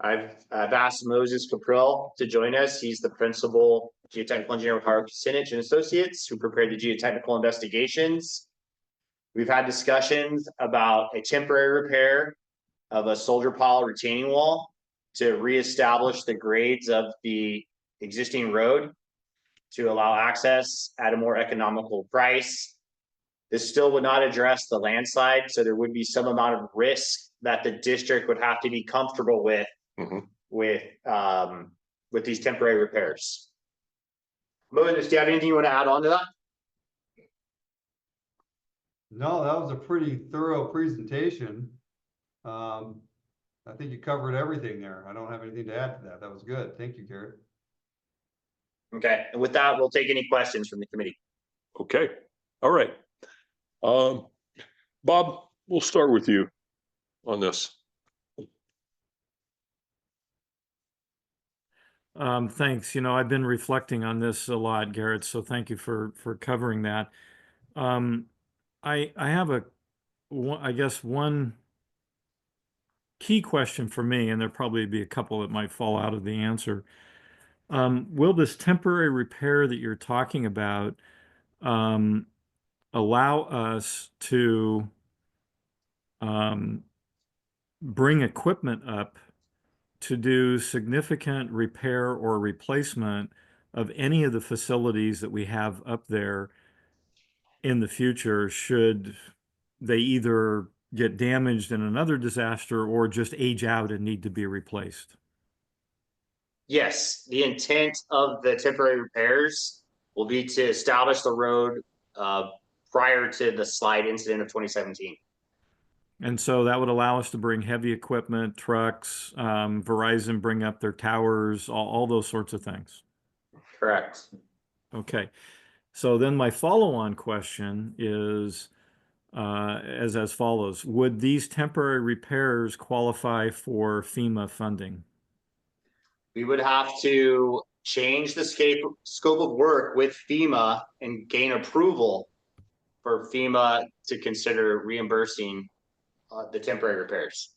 I've asked Moses Caprill to join us. He's the principal geotechnical engineer with Harvey Sinich and Associates, who prepared the geotechnical investigations. We've had discussions about a temporary repair of a soldier pile retaining wall to reestablish the grades of the existing road to allow access at a more economical price. This still would not address the landslide, so there would be some amount of risk that the district would have to be comfortable with with these temporary repairs. Moses, do you have anything you want to add on to that? No, that was a pretty thorough presentation. I think you covered everything there. I don't have anything to add to that. That was good. Thank you, Garrett. Okay, and with that, we'll take any questions from the committee. Okay, all right. Bob, we'll start with you on this. Thanks. You know, I've been reflecting on this a lot, Garrett, so thank you for covering that. I have I guess one key question for me, and there'll probably be a couple that might fall out of the answer. Will this temporary repair that you're talking about allow us to bring equipment up to do significant repair or replacement of any of the facilities that we have up there in the future, should they either get damaged in another disaster or just age out and need to be replaced? Yes, the intent of the temporary repairs will be to establish the road prior to the slide incident of 2017. And so that would allow us to bring heavy equipment, trucks, Verizon bring up their towers, all those sorts of things. Correct. Okay. So then my follow-on question is as follows. Would these temporary repairs qualify for FEMA funding? We would have to change the scope of work with FEMA and gain approval for FEMA to consider reimbursing the temporary repairs.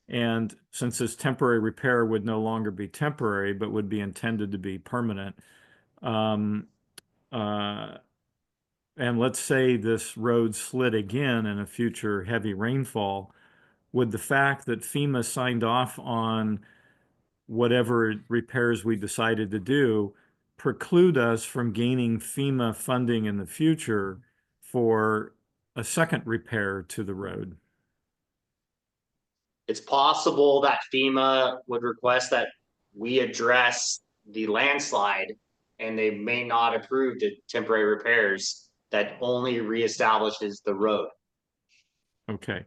And since this temporary repair would no longer be temporary, but would be intended to be permanent, and let's say this road slid again in a future heavy rainfall, would the fact that FEMA signed off on whatever repairs we decided to do preclude us from gaining FEMA funding in the future for a second repair to the road? It's possible that FEMA would request that we address the landslide, and they may not approve the temporary repairs that only reestablishes the road. Okay,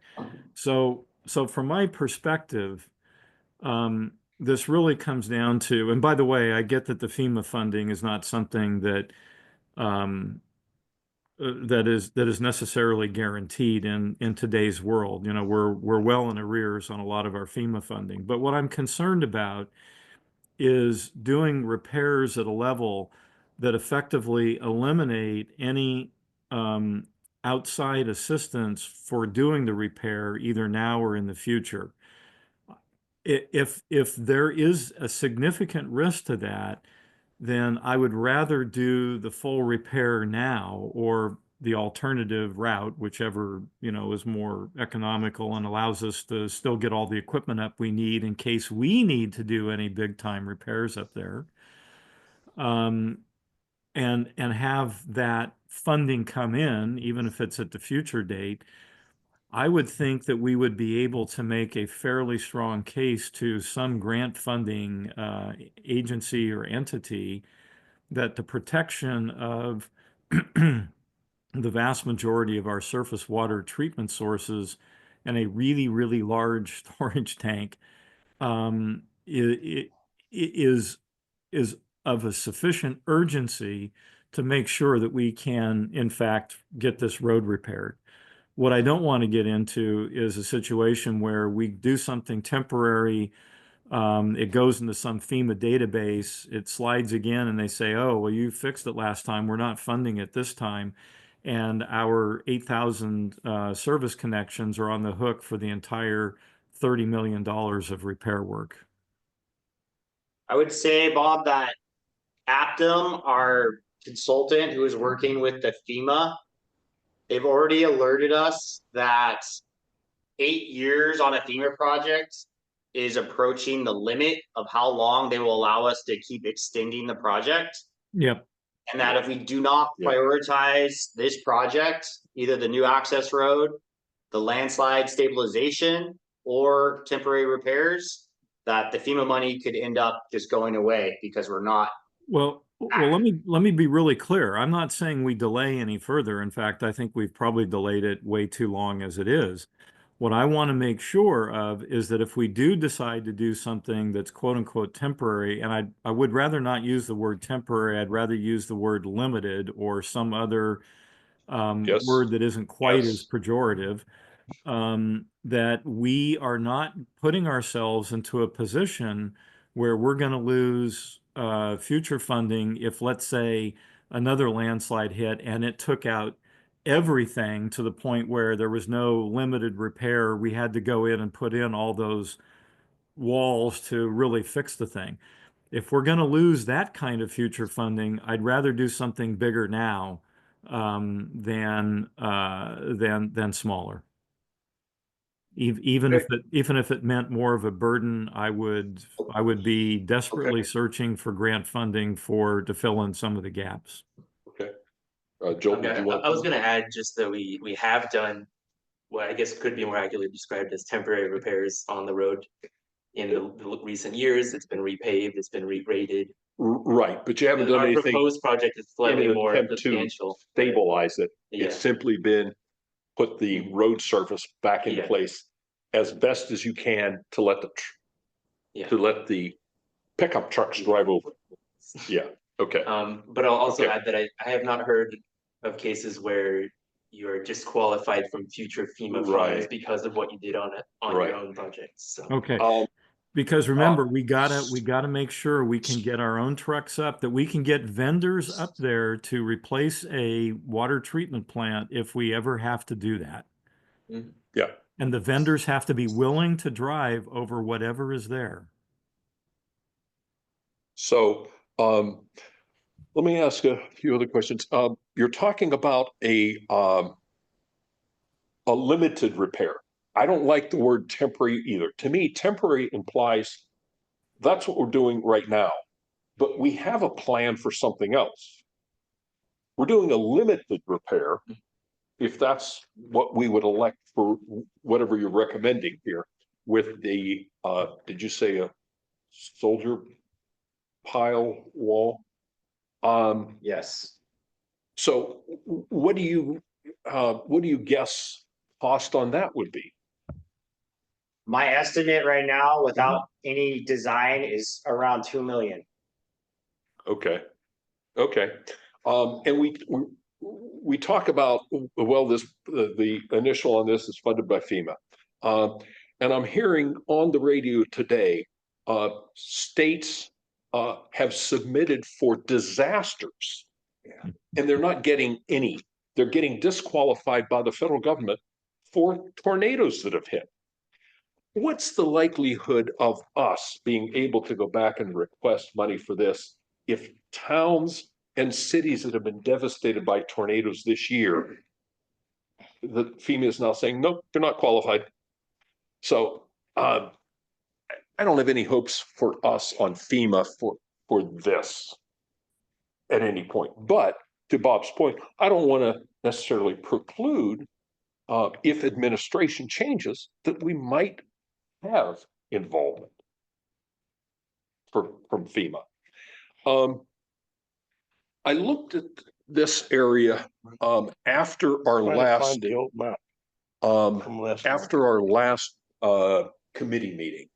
so from my perspective, this really comes down to, and by the way, I get that the FEMA funding is not something that that is necessarily guaranteed in today's world. You know, we're well in arrears on a lot of our FEMA funding. But what I'm concerned about is doing repairs at a level that effectively eliminate any outside assistance for doing the repair, either now or in the future. If there is a significant risk to that, then I would rather do the full repair now, or the alternative route, whichever, you know, is more economical and allows us to still get all the equipment up we need in case we need to do any big time repairs up there. And have that funding come in, even if it's at the future date. I would think that we would be able to make a fairly strong case to some grant funding agency or entity that the protection of the vast majority of our surface water treatment sources and a really, really large storage tank is of a sufficient urgency to make sure that we can, in fact, get this road repaired. What I don't want to get into is a situation where we do something temporary, it goes into some FEMA database, it slides again, and they say, oh, well, you fixed it last time, we're not funding it this time. And our 8,000 service connections are on the hook for the entire $30 million of repair work. I would say, Bob, that Aptum, our consultant who is working with the FEMA, they've already alerted us that 8 years on a FEMA project is approaching the limit of how long they will allow us to keep extending the project. Yep. And that if we do not prioritize this project, either the new access road, the landslide stabilization, or temporary repairs, that the FEMA money could end up just going away because we're not. Well, let me be really clear. I'm not saying we delay any further. In fact, I think we've probably delayed it way too long as it is. What I want to make sure of is that if we do decide to do something that's quote unquote temporary, and I would rather not use the word temporary, I'd rather use the word limited or some other word that isn't quite as pejorative, that we are not putting ourselves into a position where we're going to lose future funding if, let's say, another landslide hit and it took out everything to the point where there was no limited repair. We had to go in and put in all those walls to really fix the thing. If we're going to lose that kind of future funding, I'd rather do something bigger now than smaller. Even if it meant more of a burden, I would be desperately searching for grant funding to fill in some of the gaps. Okay. Joel, did you want I was going to add just that we have done what I guess could be more accurately described as temporary repairs on the road in the recent years. It's been repaved, it's been regraded. Right, but you haven't done Our anything proposed project is slightly more substantial. stabilize it. Yeah. It's simply been put the road surface back in place as best as you can to let the pickup trucks drive over. Yeah. Okay. But I'll also add that I have not heard of cases where you're disqualified from future FEMA funds because of what you did on your own projects. So. Okay. Because remember, we gotta make sure we can get our own trucks up, that we can get vendors up there to replace a water treatment plant if we ever have to do that. Mm-hmm. Yeah. And the vendors have to be willing to drive over whatever is there. So let me ask a few other questions. You're talking about a limited repair. I don't like the word temporary either. To me, temporary implies that's what we're doing right now, but we have a plan for something else. We're doing a limited repair, if that's what we would elect for whatever you're recommending here with the, did you say a soldier pile wall? Yes. So what do you guess cost on that would be? My estimate right now, without any design, is around 2 million. Okay. And we talk about, well, the initial on this is funded by FEMA. And I'm hearing on the radio today, states have submitted for disasters, and they're not getting any. They're getting disqualified by the federal government for tornadoes that have hit. What's the likelihood of us being able to go back and request money for this if towns and cities that have been devastated by tornadoes this year, the FEMA is now saying, nope, they're not qualified. So I don't have any hopes for us on FEMA for this at any point. But to Bob's point, I don't want to necessarily preclude if administration changes, that we might have involvement from FEMA. I looked at this area, after our Trying to last, find the old map um, from last month. after our last, committee meeting.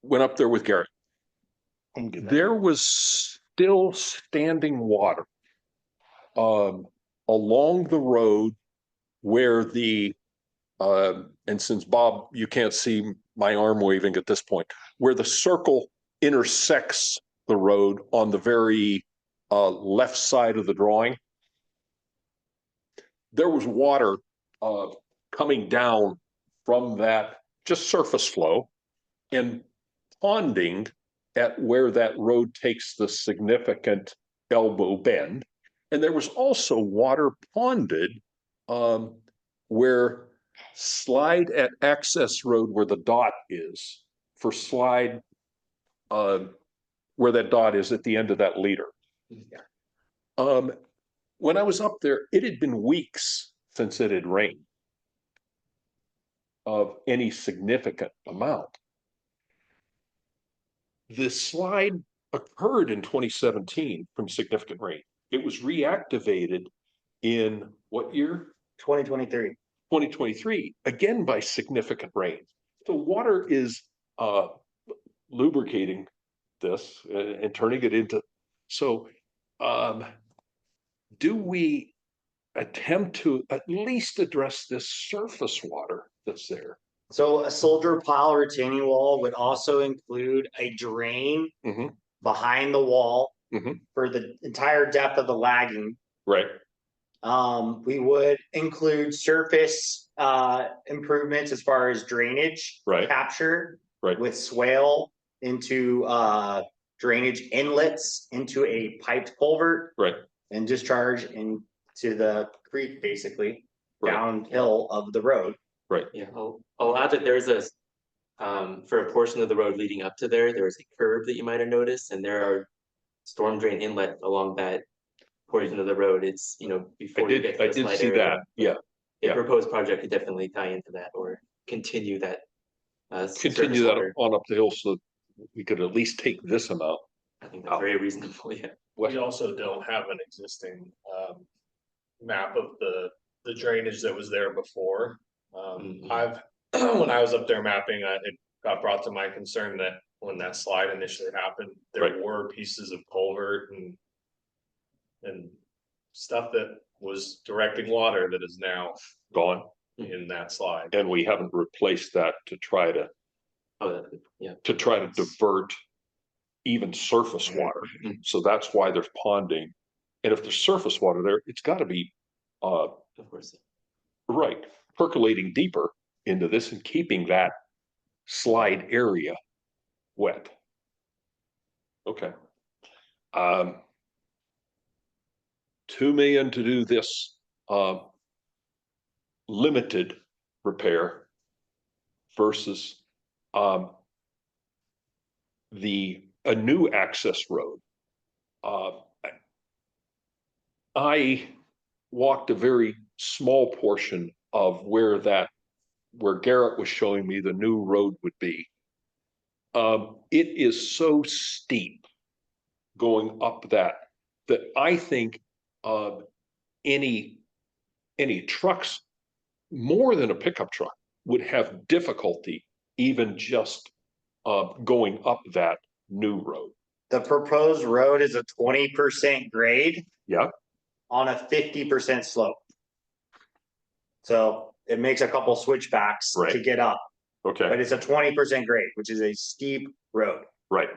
Went up there with Garrett. I'm getting that. There was still standing water along the road where the and since Bob, you can't see my arm waving at this point, where the circle intersects the road on the very left side of the drawing. There was water coming down from that, just surface flow, and ponding at where that road takes the significant elbow bend. And there was also water ponded where slide at access road, where the dot is, for slide where that dot is at the end of that leader. When I was up there, it had been weeks since it had rained of any significant amount. The slide occurred in 2017 from significant rain. It was reactivated in what year? 2023. 2023, again by significant rain. The water is lubricating this and turning it into, so do we attempt to at least address this surface water that's there? So a soldier pile retaining wall would also include a drain Mhm. behind the wall Mhm. for the entire depth of the lagging. Right, We would include surface improvements as far as drainage Right. capture right, with swale into drainage inlets into a piped culvert right, and discharge into the creek, basically Right. downhill of the road. Yeah, I'll add that there's a, for a portion of the road leading up to there, there's a curve that you might have noticed, and there are storm drain inlet along that portion of the road. It's, I before you get did, to I the did slide see area. that, yeah. A yeah. proposed project could definitely tie into that or continue that. Continue surface that water. on up the hill so we could at least take this amount. I think that's very reasonable, yeah. What- We also don't have an existing map of the drainage that was there before. Mhm. I've, when I was up there mapping, it got brought to my concern that when that slide initially happened, there Right. were pieces of culvert and stuff that was directing water that is now Gone, in that slide. and we haven't replaced that to try to Yeah, divert even surface water. Mhm. So that's why there's ponding. And if there's surface water there, it's gotta be, of course. right, percolating deeper into this and keeping that slide area wet. Okay. 2 million to do this, limited repair versus, a new access road. I walked a very small portion of where Garrett was showing me the new road would be. It is so steep going up that I think any trucks more than a pickup truck would have difficulty even just going up that new road. The proposed road is a 20% grade. Yeah. On a 50% slope. So it makes a couple switchbacks to Right. get up, but Okay, it's a 20% grade, which is a steep road. right,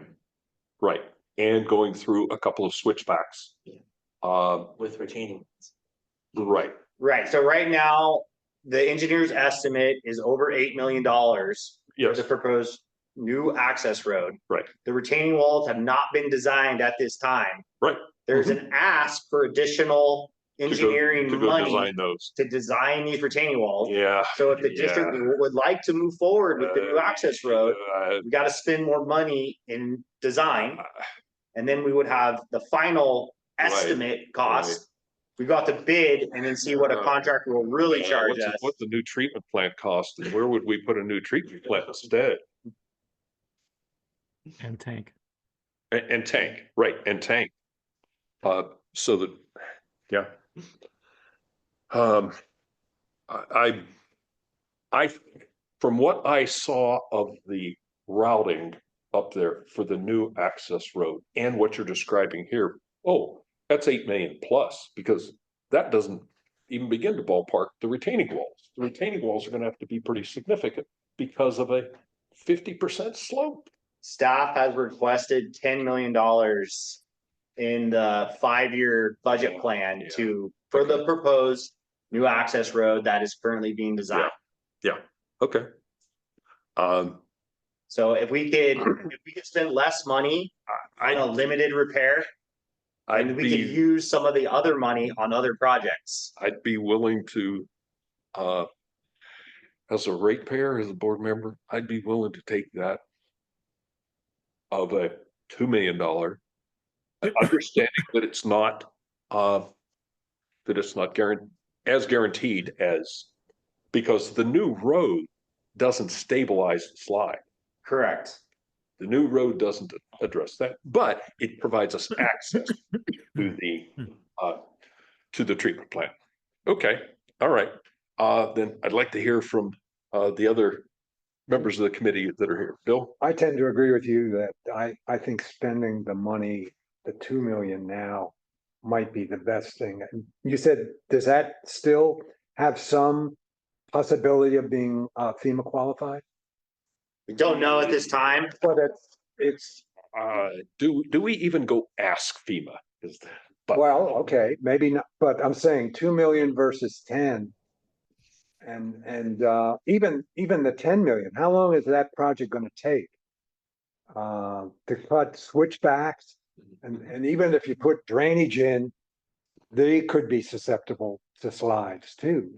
right. And going through a couple of switchbacks. Yeah. With retaining. Right, Right, so right now, the engineer's estimate is over $8 million for yes, the proposed new access road. Right. The retaining walls have not been designed at this time. right. There's an ask for additional engineering To go money design those. to design these retaining walls. Yeah. So if the district would like to move forward with the new access road, we gotta spend more money in design. And then we would have the final Right, estimate cost We got to bid and then see what a contractor will really charge us. What's the new treatment plant cost and where would we put a new treatment plant instead? And tank. And tank, right, and tank. So that, yeah. I, from what I saw of the routing up there for the new access road and what you're describing here, oh, that's 8 million plus, because that doesn't even begin to ballpark the retaining walls. The retaining walls are gonna have to be pretty significant because of a 50% slope. Staff has requested $10 million in the 5-year budget plan for the proposed new access road that is currently being designed. Okay. So if we could spend less money on a limited repair, and we could use some of the other money on other projects. I'd be willing to, as a ratepayer, as a board member, I'd be willing to take that of a $2 million, understanding that it's not, guaranteed as, because the new road doesn't stabilize the slide. Correct. The new road doesn't address that, but it provides us access to the treatment plant. Okay, all right. Then I'd like to hear from the other members of the committee that are here. Bill? I tend to agree with you that I think spending the money, the 2 million now might be the best thing. You said, does that still have some possibility of being FEMA qualified? We don't know at this time. But it's Do we even go ask FEMA? But well, okay, maybe not, but I'm saying 2 million versus 10. And even the 10 million, how long is that project gonna take? To cut switchbacks, and even if you put drainage in, they could be susceptible to slides too.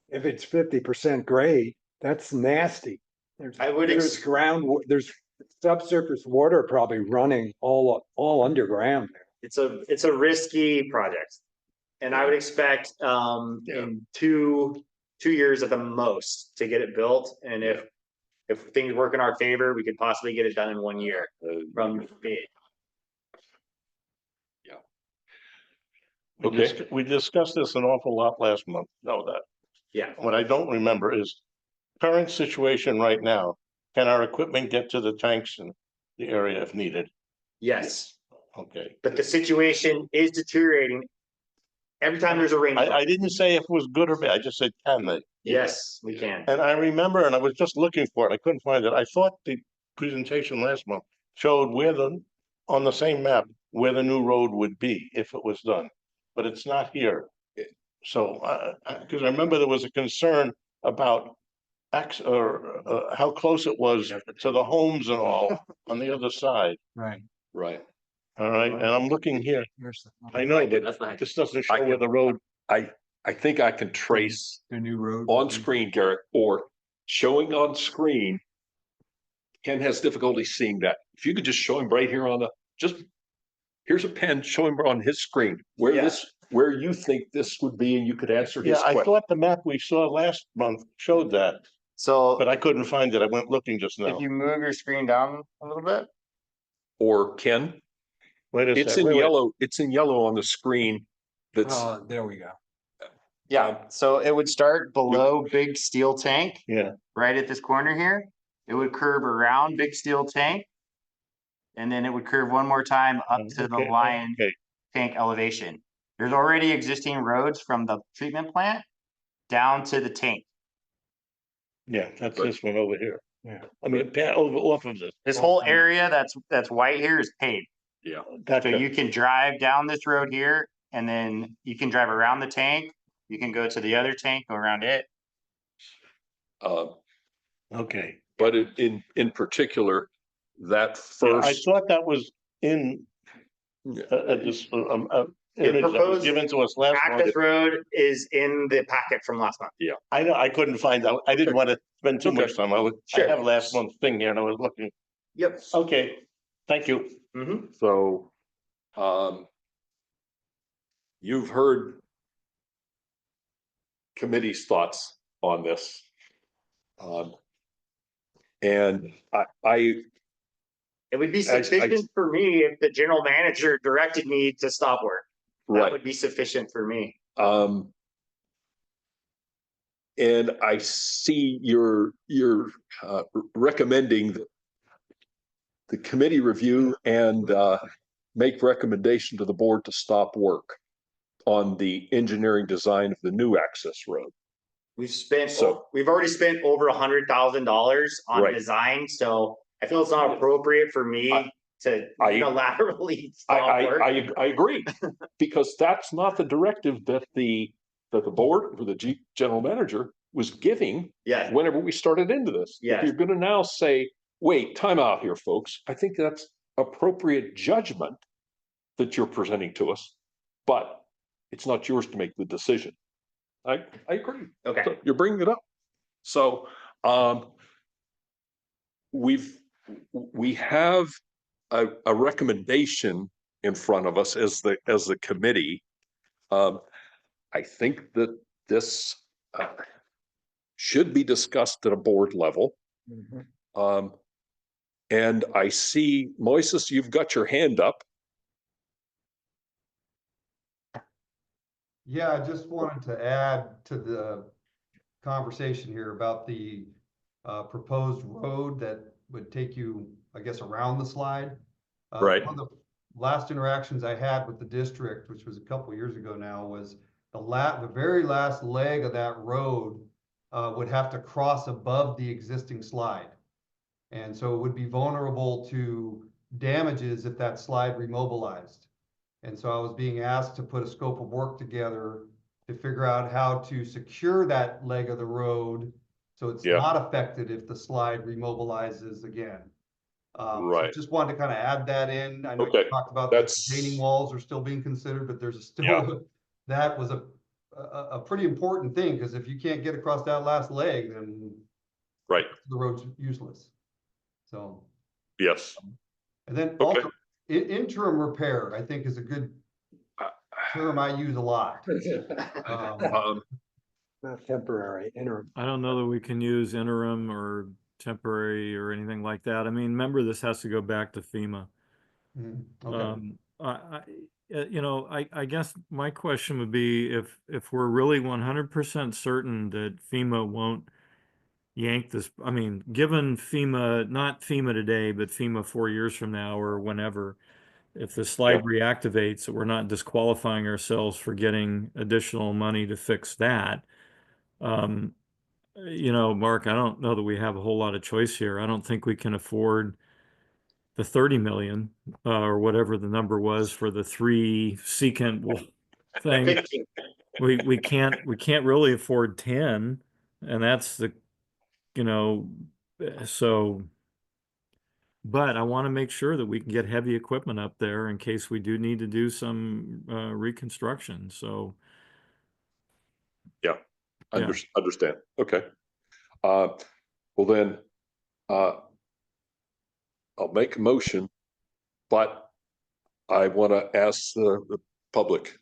If it's 50% grade, that's nasty. There's there's subsurface water probably running all underground there. It's a risky project. And I would expect in two years at the most to get it built. And if things work in our favor, we could possibly get it done in 1 year from bid. Okay. We discussed this an awful lot last month, know that. Yeah. What I don't remember is current situation right now. Can our equipment get to the tanks in the area if needed? Yes, Okay. but the situation is deteriorating every time there's a rainfall. I didn't say if it was good or bad, I just said can they? Yes, we can. And I remember, and I was just looking for it, I couldn't find it. I thought the presentation last month showed on the same map, where the new road would be if it was done, but it's not here. So, because I remember there was a concern about how close it was to the homes and all on the other side. Right. Right. All right, and I'm looking here. I know, That's but fine. this doesn't show where the road, I think I can trace The new road. on screen, Garrett, or showing on screen. Ken has difficulty seeing that. If you could just show him right here here's a pen, show him on his screen where you think this would be, and you could answer his yeah, I question. thought the map we saw last month showed that, So but I couldn't find it. I went looking just now. if you move your screen down a little bit, Or Ken, Wait a it's sec, in wait. yellow, it's in yellow on the screen. That's, There we go. yeah, so it would start below Big Steel Tank, Yeah, right at this corner here. It would curve around Big Steel Tank. And then it would curve one more time up to the okay, Lion okay. Tank elevation. There's already existing roads from the treatment plant down to the tank. Yeah, that's Right. this one over here. Yeah. I mean, off of this. This whole area that's white here is paved. So Gotcha. you can drive down this road here and then you can drive around the tank. You can go to the other tank, go around it. Okay. but in particular, that Yeah, I first, thought that was in this image that was proposed given to us last month. Access road is in the packet from last month. I know, I couldn't find out. I didn't want to spend too much time. I Sure. have last month's thing here and I was looking. Yep. Okay, thank you. Mm-hmm. so, you've heard committee's thoughts on this. And I, It would be I- sufficient for me if the general manager directed me to stop work. That right, would be sufficient for me. and I see you're recommending that the committee review and make recommendation to the board to stop work on the engineering design of the new access road. We've already spent over $100,000 on Right. design, so I feel it's not appropriate for me to unilaterally stop work. I agree, because that's not the directive that the board or the general manager was giving Yeah, whenever we started into this. If Yeah. you're gonna now say, wait, time out here, folks, I think that's appropriate judgment that you're presenting to us, but it's not yours to make the decision. I agree. okay. So you're bringing it up. So, we have a recommendation in front of us as the committee. I think that this should be discussed at a board level. And I see, Moises, you've got your hand up. Yeah, I just wanted to add to the conversation here about the proposed road that would take you, I guess, around the slide. Right. One of the last interactions I had with the district, which was a couple years ago now, was the very last leg of that road would have to cross above the existing slide. And so it would be vulnerable to damages if that slide remobilized. And so I was being asked to put a scope of work together to figure out how to secure that leg of the road so it's Yeah. not affected if the slide remobilizes again. So Right. just wanted to kind of add that in. I know Okay, you talked about that's- the retaining walls are still being considered, but there's still, Yeah. that was a pretty important thing, because if you can't get across that last leg, then Right, the road's useless. So, yes. and then Okay. also interim repair, I think is a good term I use a lot. Not temporary, interim. I don't know that we can use interim or temporary or anything like that. I mean, remember, this has to go back to FEMA. Okay, I guess my question would be if we're really 100% certain that FEMA won't yank this, I mean, given FEMA, not FEMA today, but FEMA 4 years from now or whenever, if the slide reactivates, we're not disqualifying ourselves for getting additional money to fix that. Mark, I don't know that we have a whole lot of choice here. I don't think we can afford the 30 million or whatever the number was for the 3 secant thing. 15. We can't really afford 10, and that's so. But I want to make sure that we can get heavy equipment up there in case we do need to do some reconstruction. So. Yeah, Yeah. Understand. Okay. Well then, I'll make a motion, but I want to ask the public.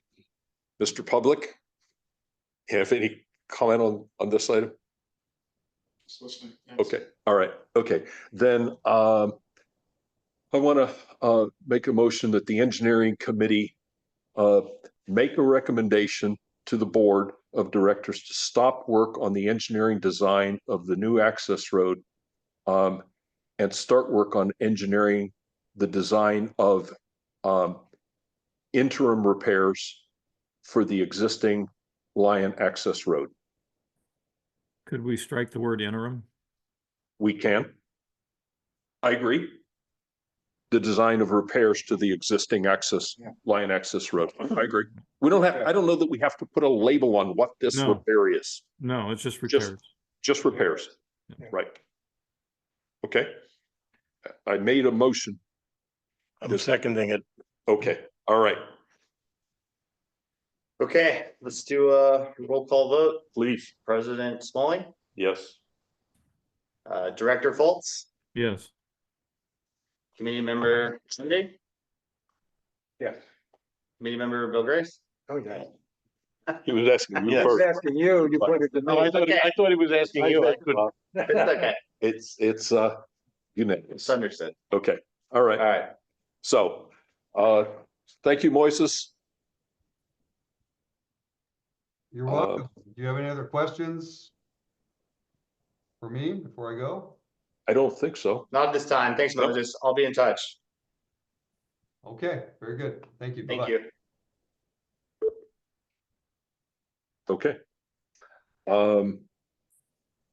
Mr. Public, have any comment on this item? Okay, all right, okay. Then I want to make a motion that the engineering committee make a recommendation to the board of directors to stop work on the engineering design of the new access road and start work on engineering the design of interim repairs for the existing Lion access road. Could we strike the word interim? We can. I agree. The design of repairs to the existing Lion access road. I agree. We don't have, I don't know that we have to put a label on what this No. repair is. No, it's just repairs. Just repairs. Right. Okay. I made a motion. I'm seconding it. Okay, all right, Okay, let's do a roll call vote. please. President Smalling, Yes. Director Foltz, Yes. Committee Member Sunday, Yes. Committee Member Bill Grace, Oh, yeah. He was asking you Yes. I was first. asking you, you put it to Oh, I me. thought he was asking you. I couldn't. It's okay, It's unanimous. it's understood. Okay, all All right. right. So, thank you, Moises. You're welcome. Do you have any other questions for me before I go? I don't think so. Not at this time. Thanks, Nope. Moses. I'll be in touch. Okay, very good. Thank you. Thank Bye-bye. you. Okay.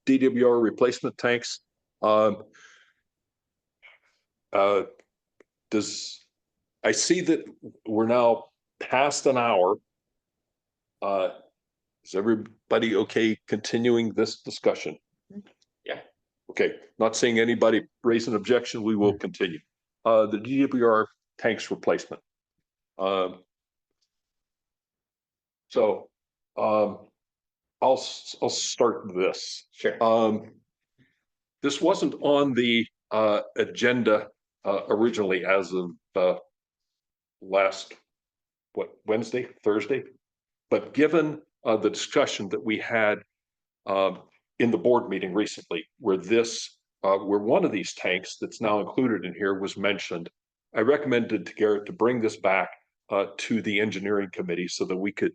DWR replacement tanks. I see that we're now past an hour. Is everybody okay continuing this discussion? Yeah. Okay, not seeing anybody raise an objection, we will continue. The DWR tanks replacement. I'll start this. Sure. This wasn't on the agenda originally as of last, Wednesday, Thursday? But given the discussion that we had in the board meeting recently, where where one of these tanks that's now included in here was mentioned, I recommended to Garrett to bring this back to the engineering committee so that we could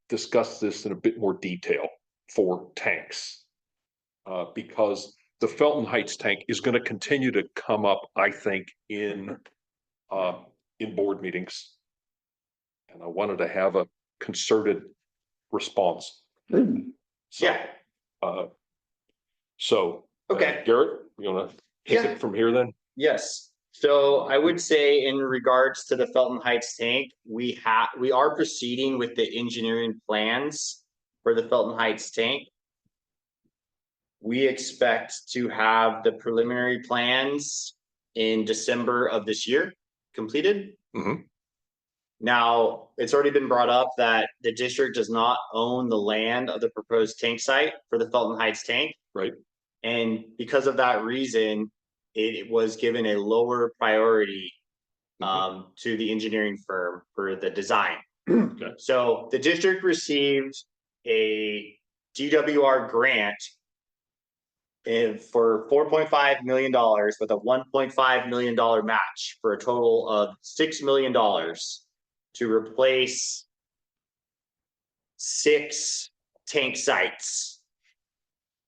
discuss this in a bit more detail for tanks. Because the Felton Heights tank is going to continue to come up, I think, in board meetings. And I wanted to have a concerted response. Yeah. Okay. Garrett, you want to take Yeah. it from here then? Yes. So I would say in regards to the Felton Heights tank, we are proceeding with the engineering plans for the Felton Heights tank. We expect to have the preliminary plans in December of this year completed. Mhm. Now, it's already been brought up that the district does not own the land of the proposed tank site for the Felton Heights tank. Right. And because of that reason, it was given a lower priority to the engineering firm for the design. Okay. So the district received a DWR grant for $4.5 million with a $1.5 million match for a total of $6 million to replace 6 tank sites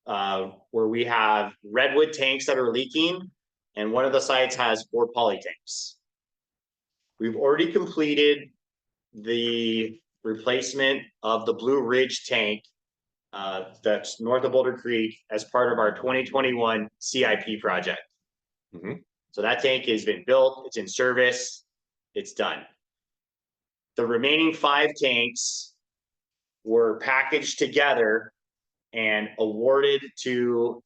where we have redwood tanks that are leaking, and one of the sites has 4 poly tanks. We've already completed the replacement of the Blue Ridge tank that's north of Boulder Creek as part of our 2021 CIP project. Mhm. So that tank has been built, it's in service, it's done. The remaining 5 tanks were packaged together and awarded to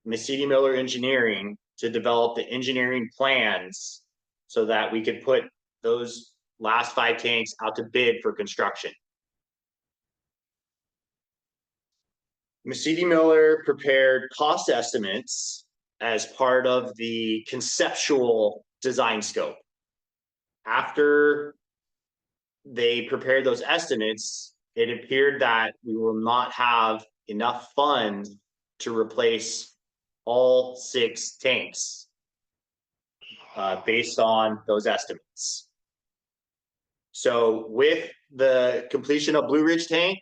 Mesiti Miller Engineering to develop the engineering plans so that we could put those last 5 tanks out to bid for construction. Mesiti Miller prepared cost estimates as part of the conceptual design scope. After they prepared those estimates, it appeared that we will not have enough funds to replace all 6 tanks based on those estimates. So with the completion of Blue Ridge tank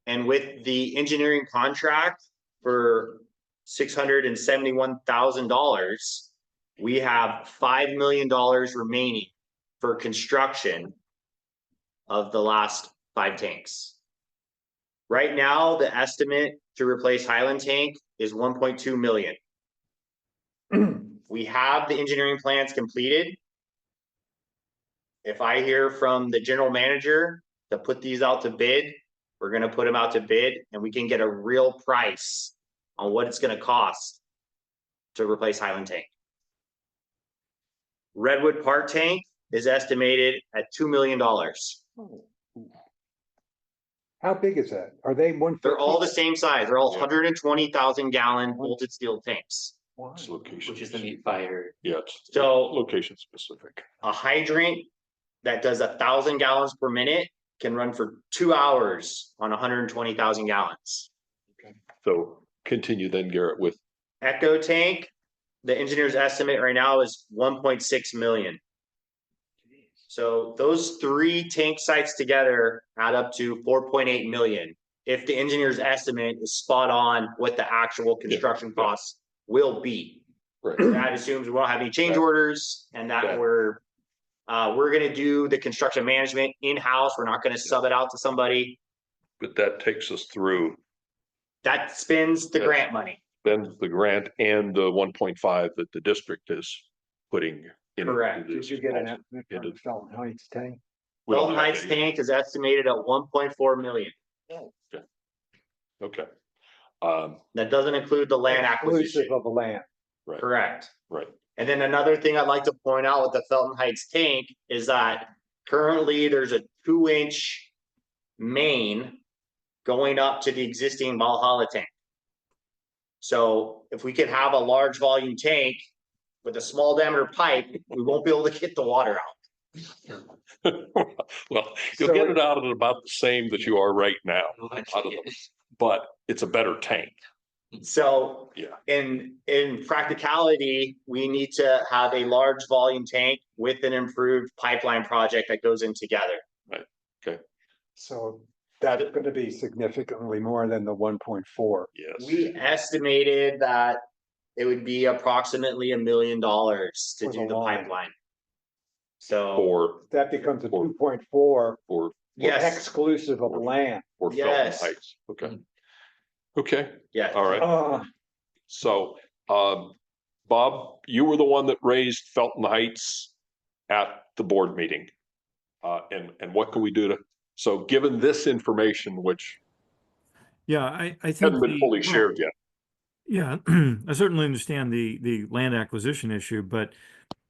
and with the engineering contract for $671,000, we have $5 million remaining for construction of the last 5 tanks. Right now, the estimate to replace Highland tank is 1.2 million. We have the engineering plans completed. If I hear from the general manager to put these out to bid, we're gonna put them out to bid and we can get a real price on what it's gonna cost to replace Highland tank. Redwood Park tank is estimated at $2 million. How big is that? Are they 150? They're all the same size. They're all Yeah. 120,000 gallon bolted steel tanks. It's location. Which is the meat fire. Yeah, it's So location specific. a hydrant that does 1,000 gallons per minute can run for 2 hours on 120,000 gallons. So continue then, Garrett, with, Echo tank, the engineer's estimate right now is 1.6 million. So those 3 tank sites together add up to 4.8 million. If the engineer's estimate is spot on what the actual construction costs will be. right, That assumes we won't have any change orders and Yeah. that we're gonna do the construction management in-house. We're not gonna sub it out to somebody. but that takes us through That spends the Yes. grant money. then the grant and the 1.5 that the district is putting in. Correct. Did you get an estimate from Into- Felton Heights tank? We don't Felton have Heights that tank is estimated at 1.4 million. yet. Okay. That doesn't include the land Exclusive acquisition. of the land. Right, Correct. right. And then another thing I'd like to point out with the Felton Heights tank is that currently there's a 2-inch main going up to the existing Valhalla tank. So if we could have a large volume tank with a small diameter pipe, we won't be able to get the water out. Well, you'll get it out at about the same that you are right now, out of them, but it's a better tank. So Yeah. in practicality, we need to have a large volume tank with an improved pipeline project that goes in together. So that's gonna be significantly more than the 1.4. Yes. We estimated that it would be approximately $1 million to For do the the line. pipeline. So, For, That becomes a Or- 2.4 yes, exclusive of land. for Felton Yes. Heights. Okay. Okay, yes. all right. So, Bob, you were the one that raised Felton Heights at the board meeting. And what can we do to, so given this information, which Yeah, I think. hasn't been fully well, shared yet. Yeah, I certainly understand the land acquisition issue, but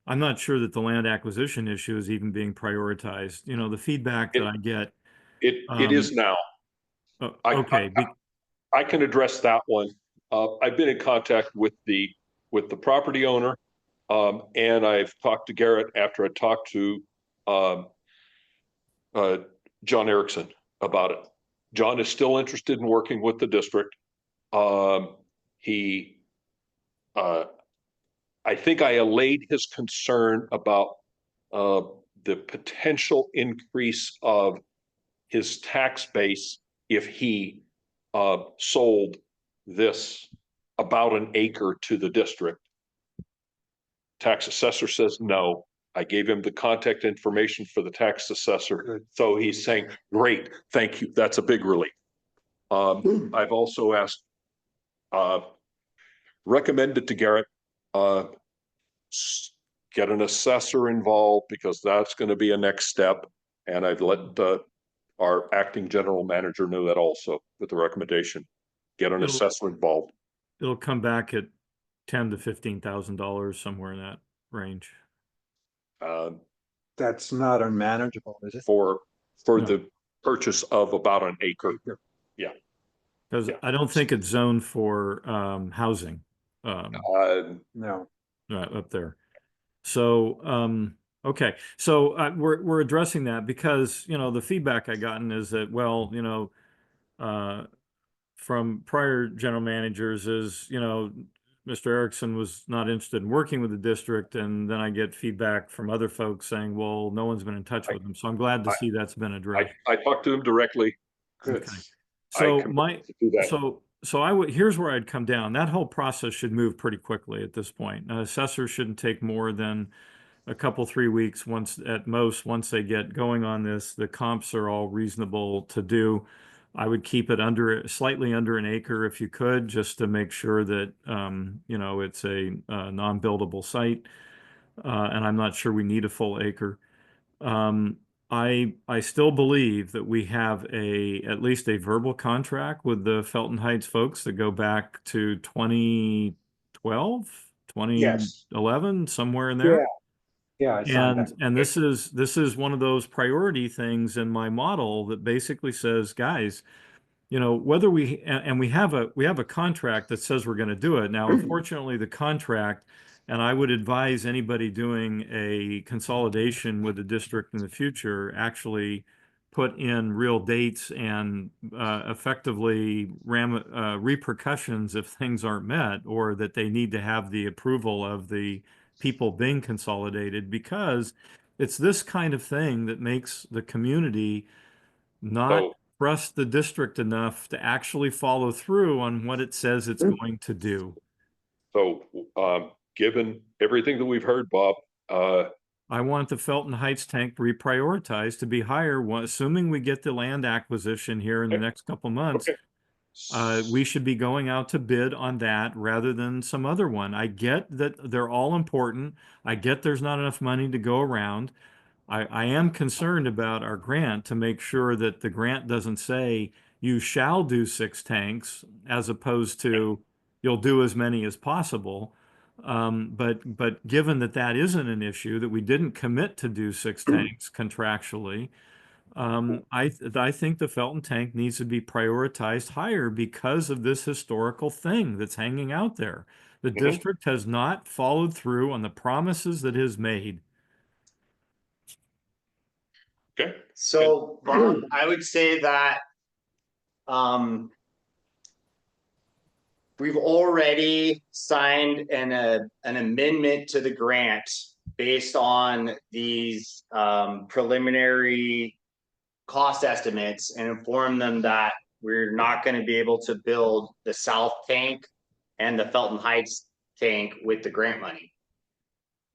I'm not sure that the land acquisition issue is even being prioritized. You know, the feedback that I get. It is now. Okay, I can address that one. I've been in contact with the property owner. And I've talked to Garrett after I talked to John Erickson about it. John is still interested in working with the district. I think I allayed his concern about the potential increase of his tax base if he sold this about an acre to the district. Tax assessor says no. I gave him the contact information for the tax assessor. Good. So he's saying, great, thank you. That's a big relief. I've also asked, recommended to Garrett, get an assessor involved because that's going to be a next step. And I've let our acting general manager know that also with the recommendation, get an assessor involved. it'll come back at $10,000 to $15,000, somewhere in that range. That's not unmanageable, is it? For No. the purchase of about an acre. Because Yeah. I don't think it's zoned for housing No. up there. So, okay, so we're addressing that because, you know, the feedback I gotten is that, well, you know, from prior general managers is, you know, Mr. Erickson was not interested in working with the district, and then I get feedback from other folks saying, well, no one's been in touch with them. So I'm glad to see that's been addressed. I talked to him directly. Good. Okay. I So committed to do that. so I would, here's where I'd come down. That whole process should move pretty quickly at this point. An assessor shouldn't take more than a couple, 3 weeks once at most, once they get going on this. The comps are all reasonable to do. I would keep it slightly under an acre if you could, just to make sure that, you know, it's a non-buildable site. And I'm not sure we need a full acre. I still believe that we have at least a verbal contract with the Felton Heights folks that go back to 2012, 2011, somewhere in there. Yeah. I signed that. And this is one of those priority things in my model that basically says, guys, you know, whether we have a contract that says we're going to do it. Now, unfortunately, the contract, and I would advise anybody doing a consolidation with the district in the future, actually put in real dates and effectively repercussions if things aren't met, or that they need to have the approval of the people being consolidated, because it's this kind of thing that makes the community not So, trust the district enough to actually follow through on what it says it's going to do. given everything that we've heard, Bob, I want the Felton Heights tank reprioritized to be higher, assuming we get the land acquisition here in the next couple months. We should be going out to bid on that rather than some other one. I get that they're all important. I get there's not enough money to go around. I am concerned about our grant, to make sure that the grant doesn't say you shall do 6 tanks as opposed to you'll do as many as possible. But given that that isn't an issue, that we didn't commit to do 6 tanks contractually, I think the Felton tank needs to be prioritized higher because of this historical thing that's hanging out there. The district has not followed through on the promises that it has made. okay, So, Bob, I would say that we've already signed an amendment to the grant based on these preliminary cost estimates, and informed them that we're not going to be able to build the south tank and the Felton Heights tank with the grant money.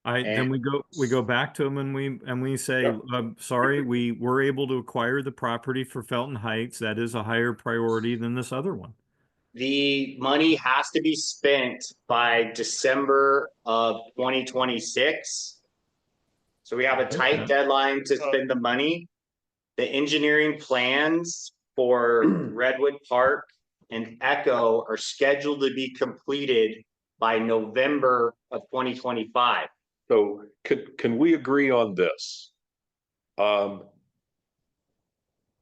Then we go back to them and we say, sorry, we were able to acquire the property for Felton Heights. That is a higher priority than this other one. The money has to be spent by December of 2026. So we have a tight deadline to spend the money. The engineering plans for Redwood Park and Echo are scheduled to be completed by November of 2025. so can we agree on this?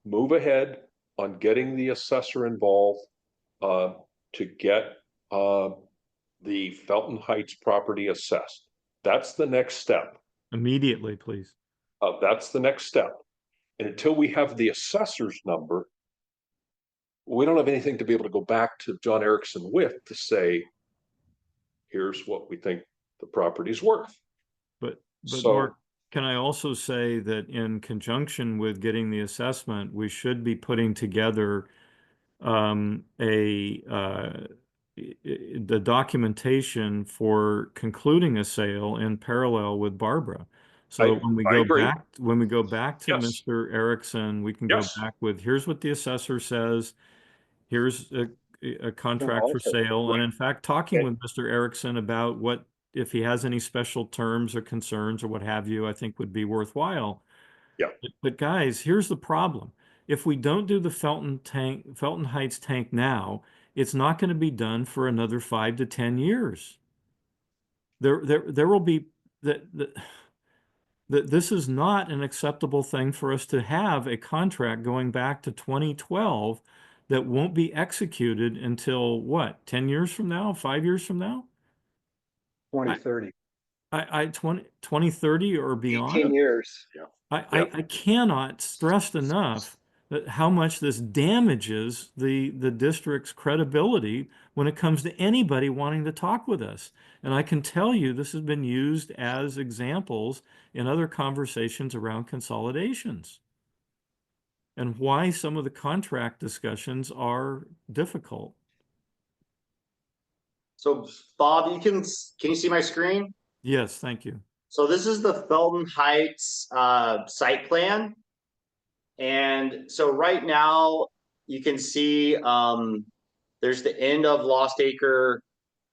Move ahead on getting the assessor involved, to get, the Felton Heights property assessed. That's the next step. Immediately, please. That's the next step. And until we have the assessor's number, we don't have anything to be able to go back to John Erickson with to say, here's what we think the property's worth. But So- Mark, can I also say that in conjunction with getting the assessment, we should be putting together the documentation for concluding a sale in parallel with Barbara. So when we I go agree. back to Yes. Mr. Erickson, we can Yes. go back with, here's what the assessor says. Here's a contract for also- sale. And in fact, talking Okay. with Mr. Erickson about what, if he has any special terms or concerns or what have you, I think would be worthwhile. Yeah. But guys, here's the problem. If we don't do the Felton Heights tank now, it's not going to be done for another 5 to 10 years. There will be that this is not an acceptable thing for us to have a contract going back to 2012 that won't be executed until what, 10 years from now, 5 years from now? 2030. 2030 or beyond? 18 years. I cannot stress enough that how much this damages the district's credibility when it comes to anybody wanting to talk with us. And I can tell you this has been used as examples in other conversations around consolidations and why some of the contract discussions are difficult. So Bob, can you see my screen? Yes, thank you. So this is the Felton Heights site plan. And so right now you can see there's the end of Lost Acre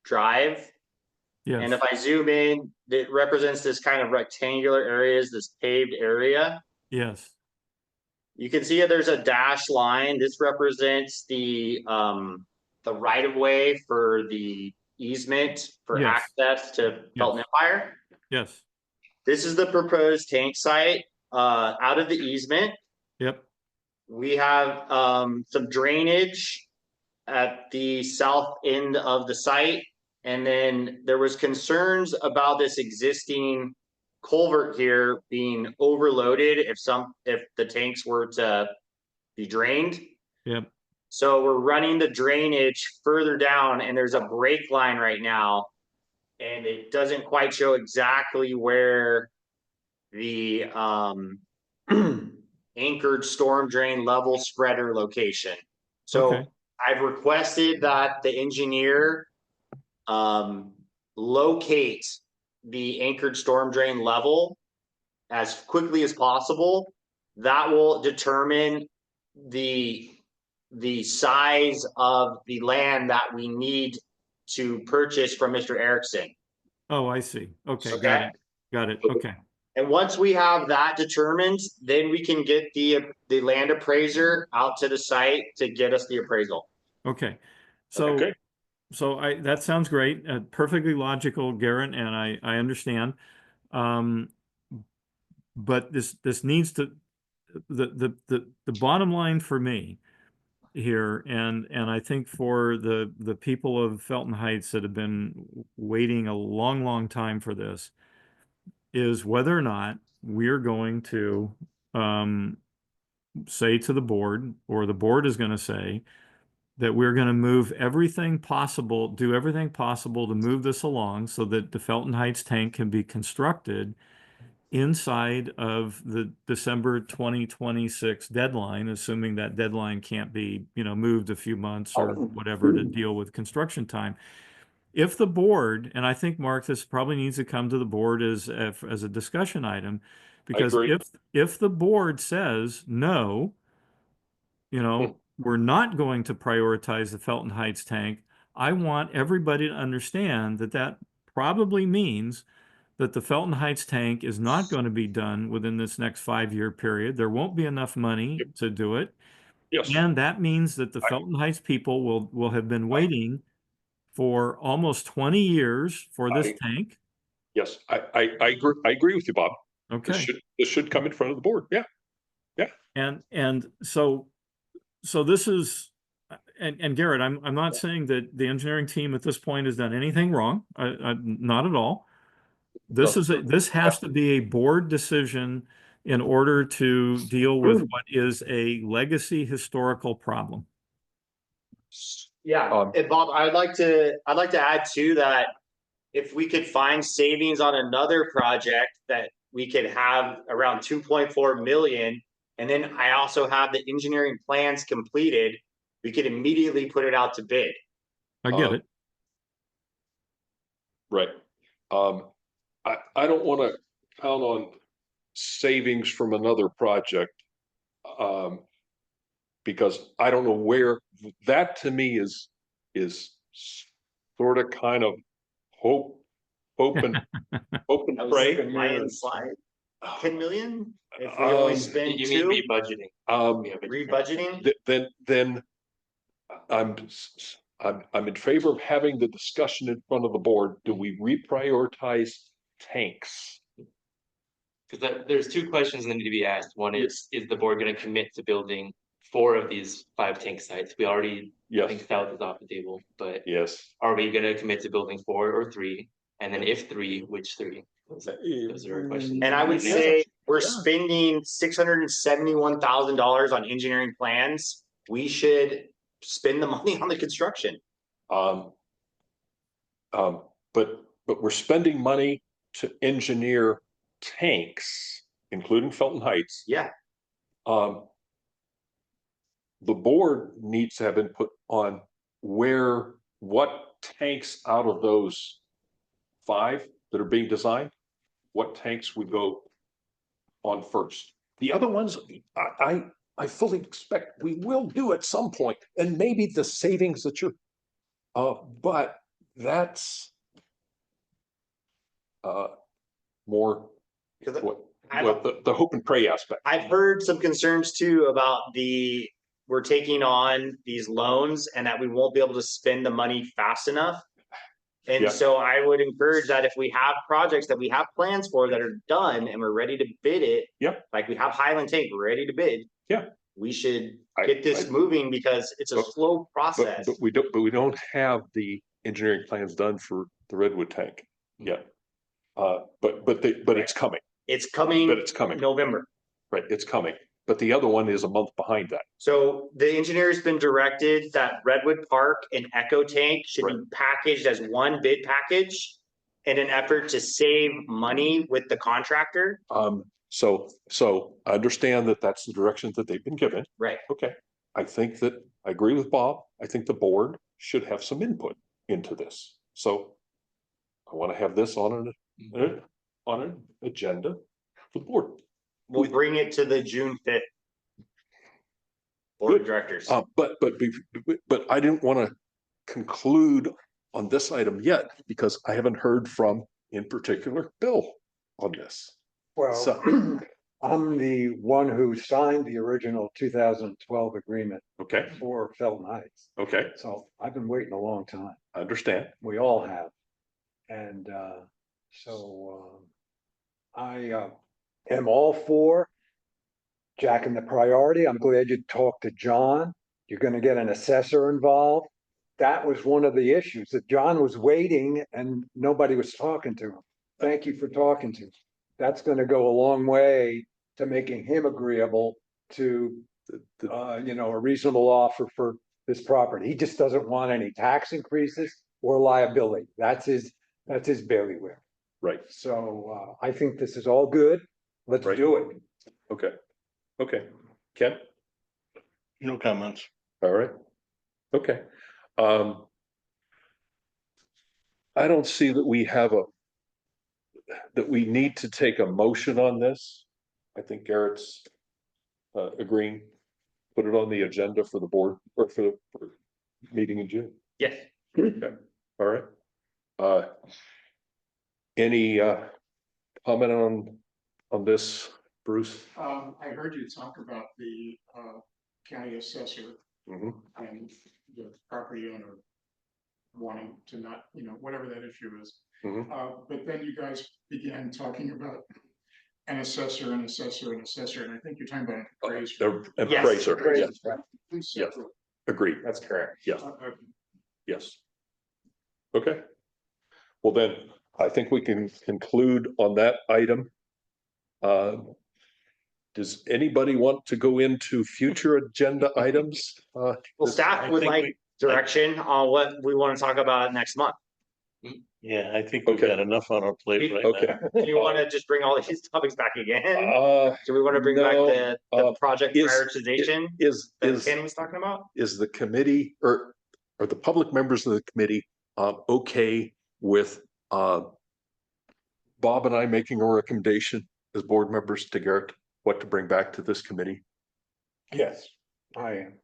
Drive. And if Yes, I zoom in, it represents this kind of rectangular areas, this paved area. yes, You can see there's a dashed line. This represents the right of way for the easement for Yes. access to Felton Empire. yes, This is the proposed tank site out of the easement. yep, We have some drainage at the south end of the site. And then there was concerns about this existing culvert here being overloaded if the tanks were to be drained. Yep. So we're running the drainage further down and there's a break line right now. And it doesn't quite show exactly where the anchored storm drain level spreader location. So Okay. I've requested that the engineer locate the anchored storm drain level as quickly as possible. That will determine the size of the land that we need to purchase from Mr. Erickson. Oh, I see. Okay, got Okay. it. Got it. Okay. And once we have that determined, then we can get the land appraiser out to the site to get us the appraisal. Okay. So, Okay. that sounds great. Perfectly logical, Garrett, and I understand. But this needs to, the bottom line for me here, and I think for the people of Felton Heights that have been waiting a long time for this, is whether or not we're going to say to the board, or the board is going to say that we're going to move everything possible, do everything possible to move this along so that the Felton Heights tank can be constructed inside of the December 2026 deadline, assuming that deadline can't be, moved a few months or whatever to deal with construction time. If the board, and I think, Mark, this probably needs to come to the board as a discussion item, because agree. if the board says no, we're not going to prioritize the Felton Heights tank, I want everybody to understand that probably means that the Felton Heights tank is not going to be done within this next 5-year period. There won't be enough money to do it. Yes. And that means that the Felton Heights people will have been waiting for almost 20 years for this tank. Yes, I agree with you, Bob. Okay. This should come in front of the board. Yeah. And so this is, and Garrett, I'm not saying that the engineering team at this point has done anything wrong. Not at all. This has to be a board decision in order to deal with what is a legacy historical problem. Yeah, and Bob, I'd like to add too that if we could find savings on another project that we could have around 2.4 million, and then I also have the engineering plans completed, we could immediately put it out to bid. I get it. Right. I don't want to count on savings from another project. Because I don't know where that, to me, is sort of kind of hope and pray. My slide, 10 million? If we only spend You two, mean rebudgeting? rebudgeting? Then I'm in favor of having the discussion in front of the board. Do we reprioritize tanks? Because there's two questions that need to be asked. One is the board going to commit to building 4 of these 5 tank sites? We already, I think south is off the table, but Yes. are we going to commit to building 4 or 3? And then if 3, which 3? Those are our questions. And I would say we're spending $671,000 on engineering plans. We should spend the money on the construction. But we're spending money to engineer tanks, including Felton Heights. Yeah. The board needs to have input on what tanks out of those 5 that are being designed, what tanks would go on first. The other ones, I fully expect we will do at some point, and maybe the savings that you're, but that's more what the hope and pray aspect. I've heard some concerns too about we're taking on these loans and that we won't be able to spend the money fast enough. And so I would encourage that if we have projects that we have plans for that are done and we're ready to bid it, like we have Highland Tank ready to bid, we should get this moving because it's a slow process. But we don't have the engineering plans done for the Redwood tank yet. But it's coming, It's coming. but it's coming, November. right? It's coming. But the other one is a month behind that. So the engineer's been directed that Redwood Park and Echo Tank should be Right. packaged as one bid package in an effort to save money with the contractor. So I understand that that's the direction that they've been given. Right. Okay, I think that, I agree with Bob. I think the board should have some input into this. So I want to have this on an agenda for the board. We'll bring it to the June 5th. Board of Good. Directors. But I didn't want to conclude on this item yet because I haven't heard from, in particular, Bill on this. Well, So- I'm the one who signed the original 2012 agreement Okay, for Felton Heights. okay, So I've been waiting a long time. I understand. We all have. And I am all for jacking the priority. I'm glad you talked to John. You're gonna get an assessor involved. That was one of the issues, that John was waiting and nobody was talking to him. Thank you for talking to him. That's gonna go a long way to making him agreeable to a reasonable offer for this property. He just doesn't want any tax increases or liability. That's his bailiwick. Right, So I think this is all good. Let's Right. do it. okay. Ken? No comments. All right. Okay. I don't see that we have that we need to take a motion on this. I think Garrett's agreeing, put it on the agenda for the board or for meeting in June. Yes. Okay, all right. Any comment on this, Bruce? I heard you talk about the county assessor Mhm. and the property owner wanting to not, whatever that issue is. Mhm. But then you guys began talking about an assessor, an assessor, an assessor, and I think you're talking about an appraiser. The Yes. appraiser, yes, Who's yes. separate. agreed, That's correct. yeah, yes. Okay. Well, then, I think we can conclude on that item. Does anybody want to go into future agenda items? Well, This- staff would think like direction on what we want to talk about next month. Yeah, I think we've Okay. got enough on our plate right now. Okay. Do you want to just bring all these topics back again? Uh, Do we want to bring back no, the project is- prioritization is that Ken was talking about? is the committee or are the public members of the committee okay with Bob and I making a recommendation as board members to Garrett what to bring back to this committee? Yes, I am.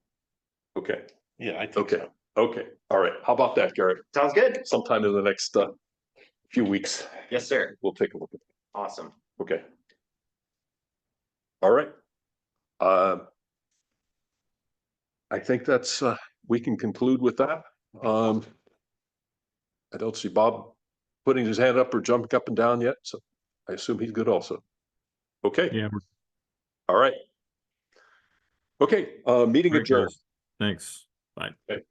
Okay, Yeah, I think okay, so. okay, all right. How about that, Garrett? Sounds good. Sometime in the next few weeks, Yes, sir. we'll take a look at Awesome. it. Okay. All right. I think that's we can conclude with that. I don't see Bob putting his hand up or jumping up and down yet, so I assume he's good also. Okay, Yeah. all right. Okay, meeting Right, adjourned. guys. Thanks. Bye. Okay.